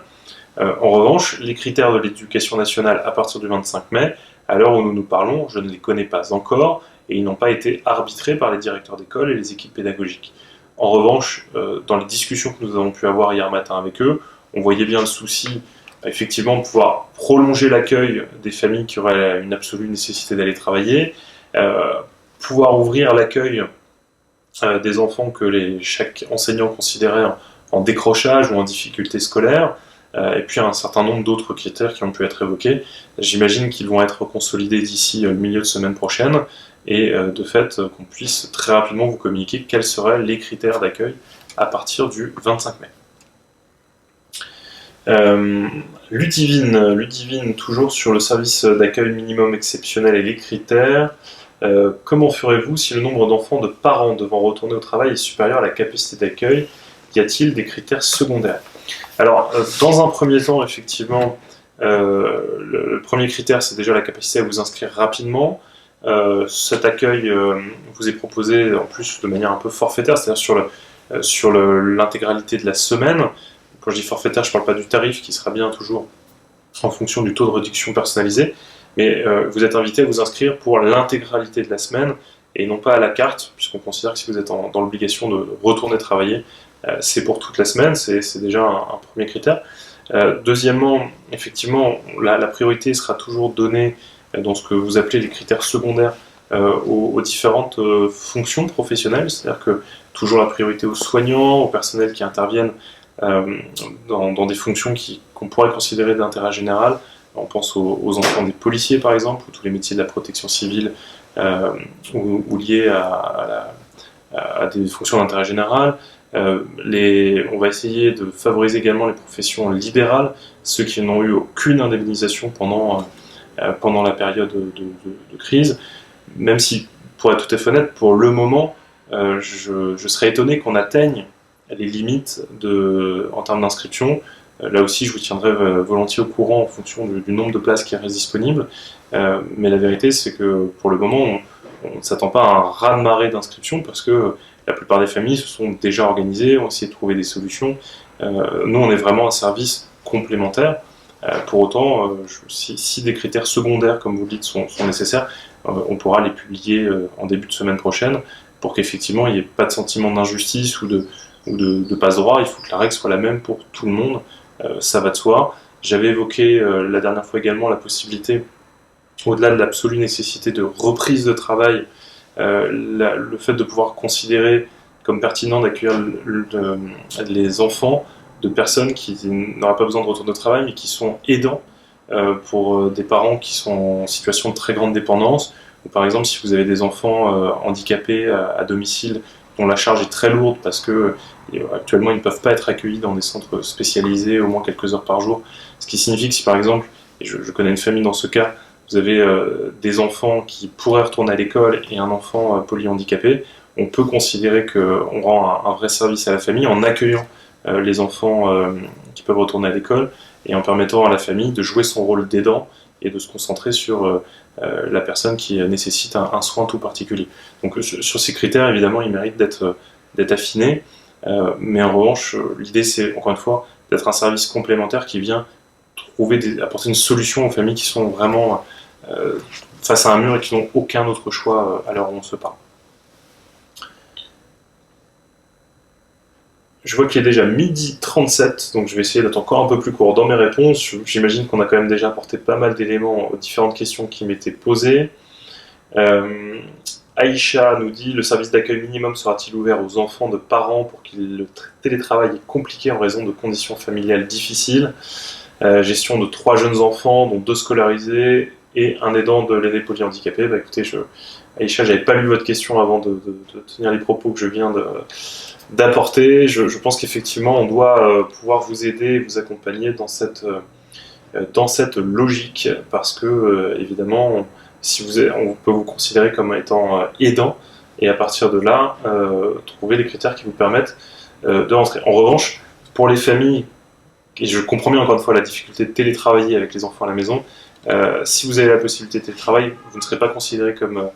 En revanche, les critères de l'éducation nationale à partir du 25 mai, à l'heure où nous nous parlons, je ne les connais pas encore et ils n'ont pas été arbitrés par les directeurs d'école et les équipes pédagogiques. En revanche, dans les discussions que nous avons pu avoir hier matin avec eux, on voyait bien le souci effectivement de pouvoir prolonger l'accueil des familles qui auraient une absolue nécessité d'aller travailler, pouvoir ouvrir l'accueil des enfants que chaque enseignant considérait en décrochage ou en difficulté scolaire, et puis un certain nombre d'autres critères qui ont pu être évoqués. J'imagine qu'ils vont être consolidés d'ici le milieu de semaine prochaine, et de fait qu'on puisse très rapidement vous communiquer quels seraient les critères d'accueil à partir du 25 mai. Ludivine, toujours sur le service d'accueil minimum exceptionnel et les critères. Comment ferez-vous si le nombre d'enfants de parents devant retourner au travail est supérieur à la capacité d'accueil? Y a-t-il des critères secondaires? Alors, dans un premier temps, effectivement, le premier critère, c'est déjà la capacité à vous inscrire rapidement. Cet accueil vous est proposé en plus de manière un peu forfaitaire, c'est-à-dire sur l'intégralité de la semaine. Quand je dis forfaitaire, je ne parle pas du tarif qui sera bien toujours en fonction du taux de réduction personnalisé, mais vous êtes invité à vous inscrire pour l'intégralité de la semaine et non pas à la carte, puisqu'on considère que si vous êtes dans l'obligation de retourner travailler, c'est pour toute la semaine, c'est déjà un premier critère. Deuxièmement, effectivement, la priorité sera toujours donnée dans ce que vous appelez les critères secondaires aux différentes fonctions professionnelles, c'est-à-dire que toujours la priorité aux soignants, aux personnels qui interviennent dans des fonctions qu'on pourrait considérer d'intérêt général. On pense aux enfants des policiers par exemple, ou tous les métiers de la protection civile ou liés à des fonctions d'intérêt général. On va essayer de favoriser également les professions libérales, ceux qui n'ont eu aucune indemnisation pendant la période de crise, même si, pour être tout à fait honnête, pour le moment, je serais étonné qu'on atteigne les limites en termes d'inscription. Là aussi, je vous tiendrai volontiers au courant en fonction du nombre de places qui restent disponibles, mais la vérité, c'est que pour le moment, on ne s'attend pas à un raz-de-marée d'inscription parce que la plupart des familles se sont déjà organisées, ont essayé de trouver des solutions. Nous, on est vraiment un service complémentaire. Pour autant, si des critères secondaires, comme vous le dites, sont nécessaires, on pourra les publier en début de semaine prochaine pour qu'effectivement il n'y ait pas de sentiment d'injustice ou de passe-droit. Il faut que la règle soit la même pour tout le monde, ça va de soi. J'avais évoqué la dernière fois également la possibilité, au-delà de l'absolue nécessité de reprise de travail, le fait de pouvoir considérer comme pertinent d'accueillir les enfants de personnes qui n'auraient pas besoin de retour de travail mais qui sont aidants pour des parents qui sont en situation de très grande dépendance, ou par exemple si vous avez des enfants handicapés à domicile dont la charge est très lourde parce que actuellement ils ne peuvent pas être accueillis dans des centres spécialisés au moins quelques heures par jour, ce qui signifie que si par exemple, et je connais une famille dans ce cas, vous avez des enfants qui pourraient retourner à l'école et un enfant polyhandicapé, on peut considérer qu'on rend un vrai service à la famille en accueillant les enfants qui peuvent retourner à l'école et en permettant à la famille de jouer son rôle d'aidant et de se concentrer sur la personne qui nécessite un soin tout particulier. Donc sur ces critères, évidemment, ils méritent d'être affinés, mais en revanche, l'idée c'est, encore une fois, d'être un service complémentaire qui vient apporter une solution aux familles qui sont vraiment face à un mur et qui n'ont aucun autre choix à l'heure où on se parle. Je vois qu'il est déjà 12h37, donc je vais essayer d'être encore un peu plus court dans mes réponses. J'imagine qu'on a quand même déjà apporté pas mal d'éléments aux différentes questions qui m'étaient posées. Aïcha nous dit: le service d'accueil minimum sera-t-il ouvert aux enfants de parents pour qui le télétravail est compliqué en raison de conditions familiales difficiles? gestion de 3 jeunes enfants, dont 2 scolarisés et un aidant de l'aîné polyhandicapé. Bah écoutez, Aïcha, j'avais pas lu votre question avant de tenir les propos que je viens d'apporter. Je pense qu'effectivement, on doit pouvoir vous aider et vous accompagner dans cette logique, parce que évidemment, on peut vous considérer comme étant aidant, et à partir de là, trouver les critères qui vous permettent de rentrer. En revanche, pour les familles, et je comprends bien encore une fois la difficulté de télétravailler avec les enfants à la maison, si vous avez la possibilité de télétravail, vous ne serez pas considéré comme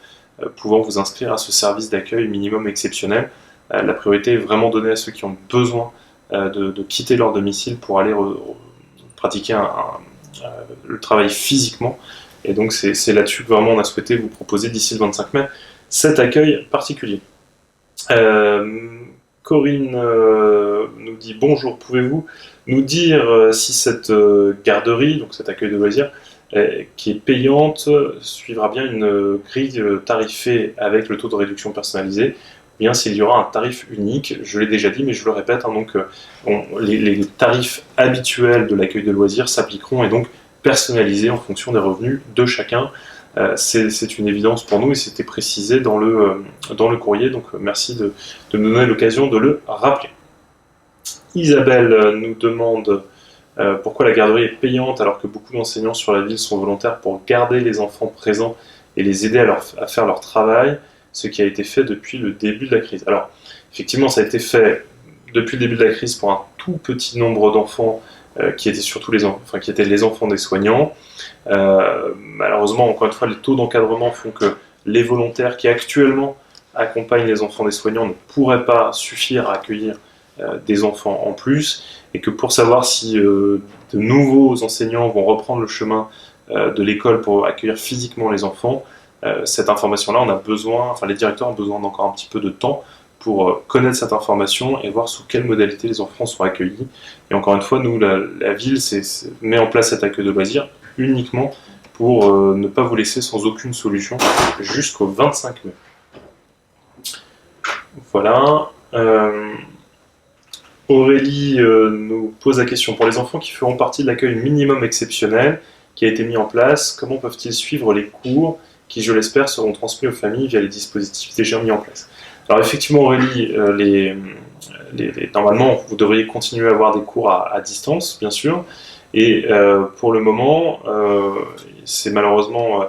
pouvant vous inscrire à ce service d'accueil minimum exceptionnel. La priorité est vraiment donnée à ceux qui ont besoin de quitter leur domicile pour aller pratiquer le travail physiquement. Et donc c'est là-dessus que vraiment on a souhaité vous proposer d'ici le 25 mai cet accueil particulier. Corinne nous dit « Bonjour, pouvez-vous nous dire si cette garderie, donc cet accueil de loisirs, qui est payante, suivra bien une grille tarifée avec le taux de réduction personnalisé, ou bien s'il y aura un tarif unique ?» Je l'ai déjà dit, mais je le répète, hein, donc les tarifs habituels de l'accueil de loisirs s'appliqueront et donc personnalisés en fonction des revenus de chacun. C'est une évidence pour nous et c'était précisé dans le courrier, donc merci de nous donner l'occasion de le rappeler. Isabelle nous demande pourquoi la garderie est payante alors que beaucoup d'enseignants sur la ville sont volontaires pour garder les enfants présents et les aider à faire leur travail, ce qui a été fait depuis le début de la crise. Alors, effectivement, ça a été fait depuis le début de la crise pour un tout petit nombre d'enfants qui étaient surtout qui étaient les enfants des soignants. Malheureusement, encore une fois, les taux d'encadrement font que les volontaires qui actuellement accompagnent les enfants des soignants ne pourraient pas suffire à accueillir des enfants en plus, et que pour savoir si de nouveaux enseignants vont reprendre le chemin de l'école pour accueillir physiquement les enfants, cette information-là, on a besoin, enfin les directeurs ont besoin d'encore un petit peu de temps pour connaître cette information et voir sous quelle modalité les enfants sont accueillis. Et encore une fois, nous, la ville met en place cet accueil de loisirs uniquement pour ne pas vous laisser sans aucune solution jusqu'au 25 mai. Voilà. Aurélie nous pose la question, pour les enfants qui feront partie de l'accueil minimum exceptionnel qui a été mis en place, comment peuvent-ils suivre les cours qui, je l'espère, seront transmis aux familles via les dispositifs déjà mis en place? Alors effectivement Aurélie, normalement vous devriez continuer à avoir des cours à distance, bien sûr, et pour le moment, c'est malheureusement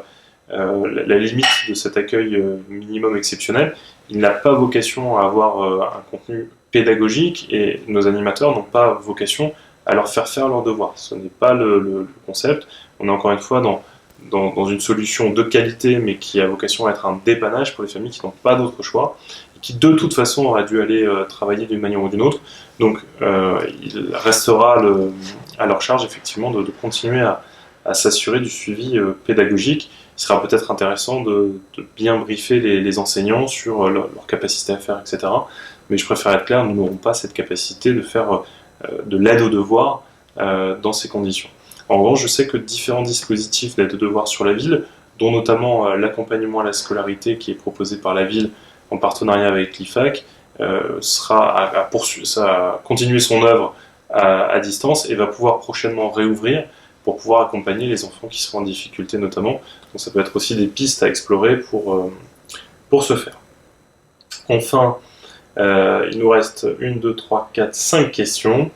la limite de cet accueil minimum exceptionnel. Il n'a pas vocation à avoir un contenu pédagogique et nos animateurs n'ont pas vocation à leur faire leurs devoirs. Ce n'est pas le concept. On est encore une fois dans une solution de qualité, mais qui a vocation à être un dépannage pour les familles qui n'ont pas d'autre choix, et qui de toute façon auraient dû aller travailler d'une manière ou d'une autre. Donc il restera à leur charge effectivement de continuer à s'assurer du suivi pédagogique. Il sera peut-être intéressant de bien briefer les enseignants sur leur capacité à faire, etc. Mais je préfère être clair, nous n'aurons pas cette capacité de faire de l'aide aux devoirs dans ces conditions. En revanche, je sais que différents dispositifs d'aide aux devoirs sur la ville, dont notamment l'accompagnement à la scolarité qui est proposé par la ville en partenariat avec l'IFAC, sera à continuer son œuvre à distance et va pouvoir prochainement réouvrir pour pouvoir accompagner les enfants qui seront en difficulté notamment. Donc ça peut être aussi des pistes à explorer pour ce faire. Enfin, il nous reste 1, 2, 3, 4, 5 questions.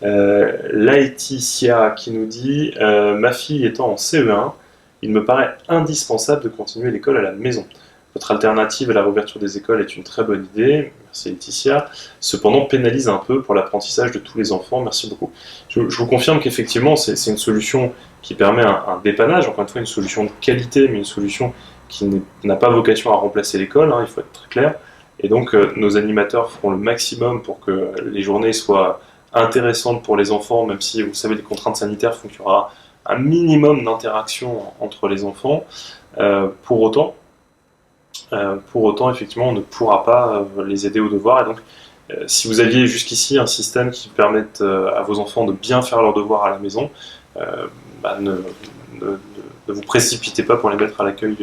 Laetitia qui nous dit « Ma fille étant en CE1, il me paraît indispensable de continuer l'école à la maison. Votre alternative à la réouverture des écoles est une très bonne idée, merci Laetitia, cependant pénalise un peu pour l'apprentissage de tous les enfants, merci beaucoup. » Je vous confirme qu'effectivement c'est une solution qui permet un dépannage, encore une fois une solution de qualité, mais une solution qui n'a pas vocation à remplacer l'école, hein, il faut être très clair. Et donc nos animateurs feront le maximum pour que les journées soient intéressantes pour les enfants, même si vous savez les contraintes sanitaires font qu'il y aura un minimum d'interaction entre les enfants. Pour autant, effectivement, on ne pourra pas les aider aux devoirs. Et donc, si vous aviez jusqu'ici un système qui permette à vos enfants de bien faire leurs devoirs à la maison, ne vous précipitez pas pour les mettre à l'accueil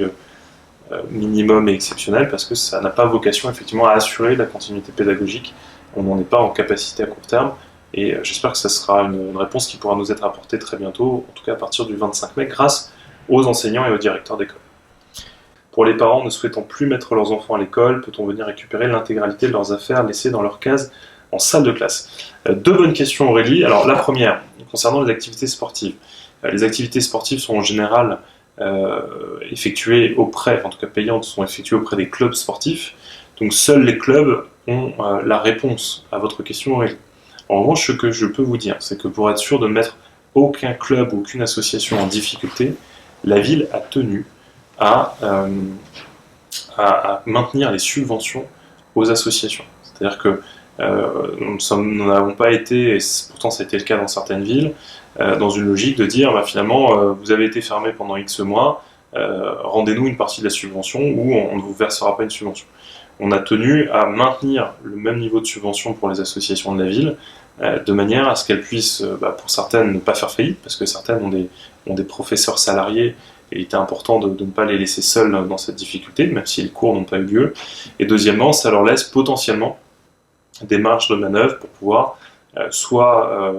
minimum et exceptionnel, parce que ça n'a pas vocation effectivement à assurer la continuité pédagogique. On n'en est pas en capacité à court terme. et j'espère que ce sera une réponse qui pourra nous être apportée très bientôt, en tout cas à partir du 25 mai, grâce aux enseignants et aux directeurs d'école. Pour les parents ne souhaitant plus mettre leurs enfants à l'école, peut-on venir récupérer l'intégralité de leurs affaires laissées dans leur case en salle de classe? Deux bonnes questions, Aurélie. Alors la première, concernant les activités sportives. Les activités sportives sont en général effectuées auprès, en tout cas payantes, sont effectuées auprès des clubs sportifs. Donc seuls les clubs ont la réponse à votre question, Aurélie. En revanche, ce que je peux vous dire, c'est que pour être sûr de ne mettre aucun club ou aucune association en difficulté, la ville a tenu à maintenir les subventions aux associations. C'est-à-dire que nous n'avons pas été, et pourtant ça a été le cas dans certaines villes, dans une logique de dire finalement vous avez été fermé pendant X mois, rendez-nous une partie de la subvention ou on ne vous versera pas une subvention. On a tenu à maintenir le même niveau de subvention pour les associations de la ville, de manière à ce qu'elles puissent, pour certaines, ne pas faire faillite, parce que certaines ont des professeurs salariés, et il était important de ne pas les laisser seuls dans cette difficulté, même si les cours n'ont pas eu lieu. Et deuxièmement, ça leur laisse potentiellement des marges de manœuvre pour pouvoir soit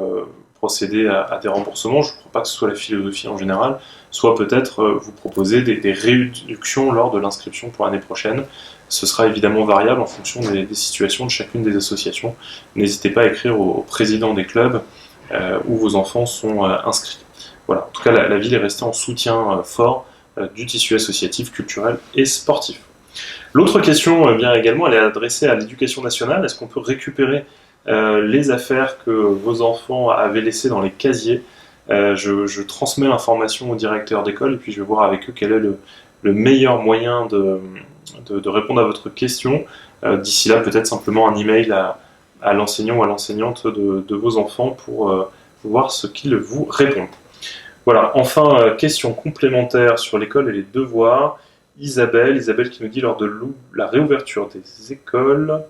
procéder à des remboursements, je ne crois pas que ce soit la philosophie en général, soit peut-être vous proposer des réductions lors de l'inscription pour l'année prochaine. Ce sera évidemment variable en fonction des situations de chacune des associations. N'hésitez pas à écrire au président des clubs où vos enfants sont inscrits. Voilà, en tout cas la ville est restée en soutien fort du tissu associatif, culturel et sportif. L'autre question, bien également, elle est adressée à l'Éducation nationale. Est-ce qu'on peut récupérer les affaires que vos enfants avaient laissées dans les casiers? Je transmets l'information au directeur d'école et puis je vais voir avec eux quel est le meilleur moyen de répondre à votre question. D'ici là, peut-être simplement un email à l'enseignant ou à l'enseignante de vos enfants pour voir ce qu'ils vous répondent. Voilà, enfin, question complémentaire sur l'école et les devoirs. Isabelle qui nous dit lors de la réouverture des écoles,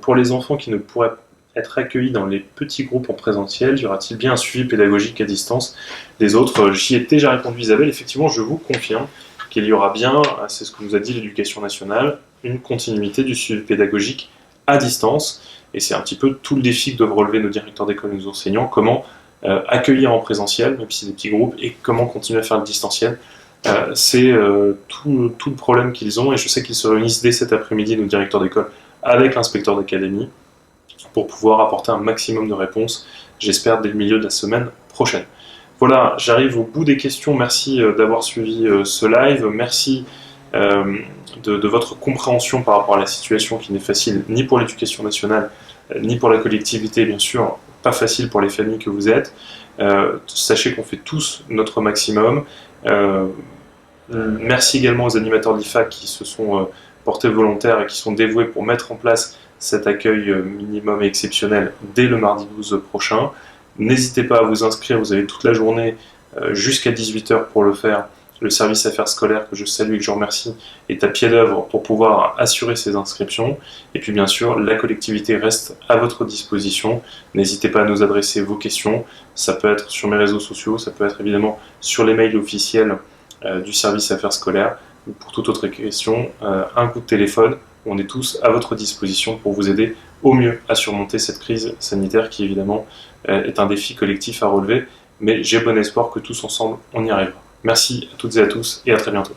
pour les enfants qui ne pourraient être accueillis dans les petits groupes en présentiel, y aura-t-il bien un suivi pédagogique à distance des autres? J'y ai déjà répondu, Isabelle. Effectivement, je vous confirme qu'il y aura bien, c'est ce que nous a dit l'Éducation nationale, une continuité du suivi pédagogique à distance. Et c'est un petit peu tout le défi que doivent relever nos directeurs d'école et nos enseignants, comment accueillir en présentiel, même si c'est des petits groupes, et comment continuer à faire le distanciel. C'est tout le problème qu'ils ont, et je sais qu'ils se réunissent dès cet après-midi, nos directeurs d'école, avec l'inspecteur d'académie, pour pouvoir apporter un maximum de réponses, j'espère dès le milieu de la semaine prochaine. Voilà, j'arrive au bout des questions. Merci d'avoir suivi ce live, merci de votre compréhension par rapport à la situation qui n'est facile ni pour l'Éducation nationale, ni pour la collectivité, bien sûr, pas facile pour les familles que vous êtes. Sachez qu'on fait tous notre maximum. Merci également aux animateurs de l'IFAC qui se sont portés volontaires et qui sont dévoués pour mettre en place cet accueil minimum et exceptionnel dès le mardi 12 prochain. N'hésitez pas à vous inscrire, vous avez toute la journée jusqu'à 18 h pour le faire. Le service affaires scolaires, que je salue et que je remercie, est à pied d'œuvre pour pouvoir assurer ces inscriptions. Et puis bien sûr, la collectivité reste à votre disposition. N'hésitez pas à nous adresser vos questions. Ça peut être sur mes réseaux sociaux, ça peut être évidemment sur les mails officiels du service affaires scolaires. Ou pour toute autre question, un coup de téléphone. On est tous à votre disposition pour vous aider au mieux à surmonter cette crise sanitaire qui évidemment est un défi collectif à relever. Mais j'ai bon espoir que tous ensemble, on y arrivera. Merci à toutes et à tous et à très bientôt.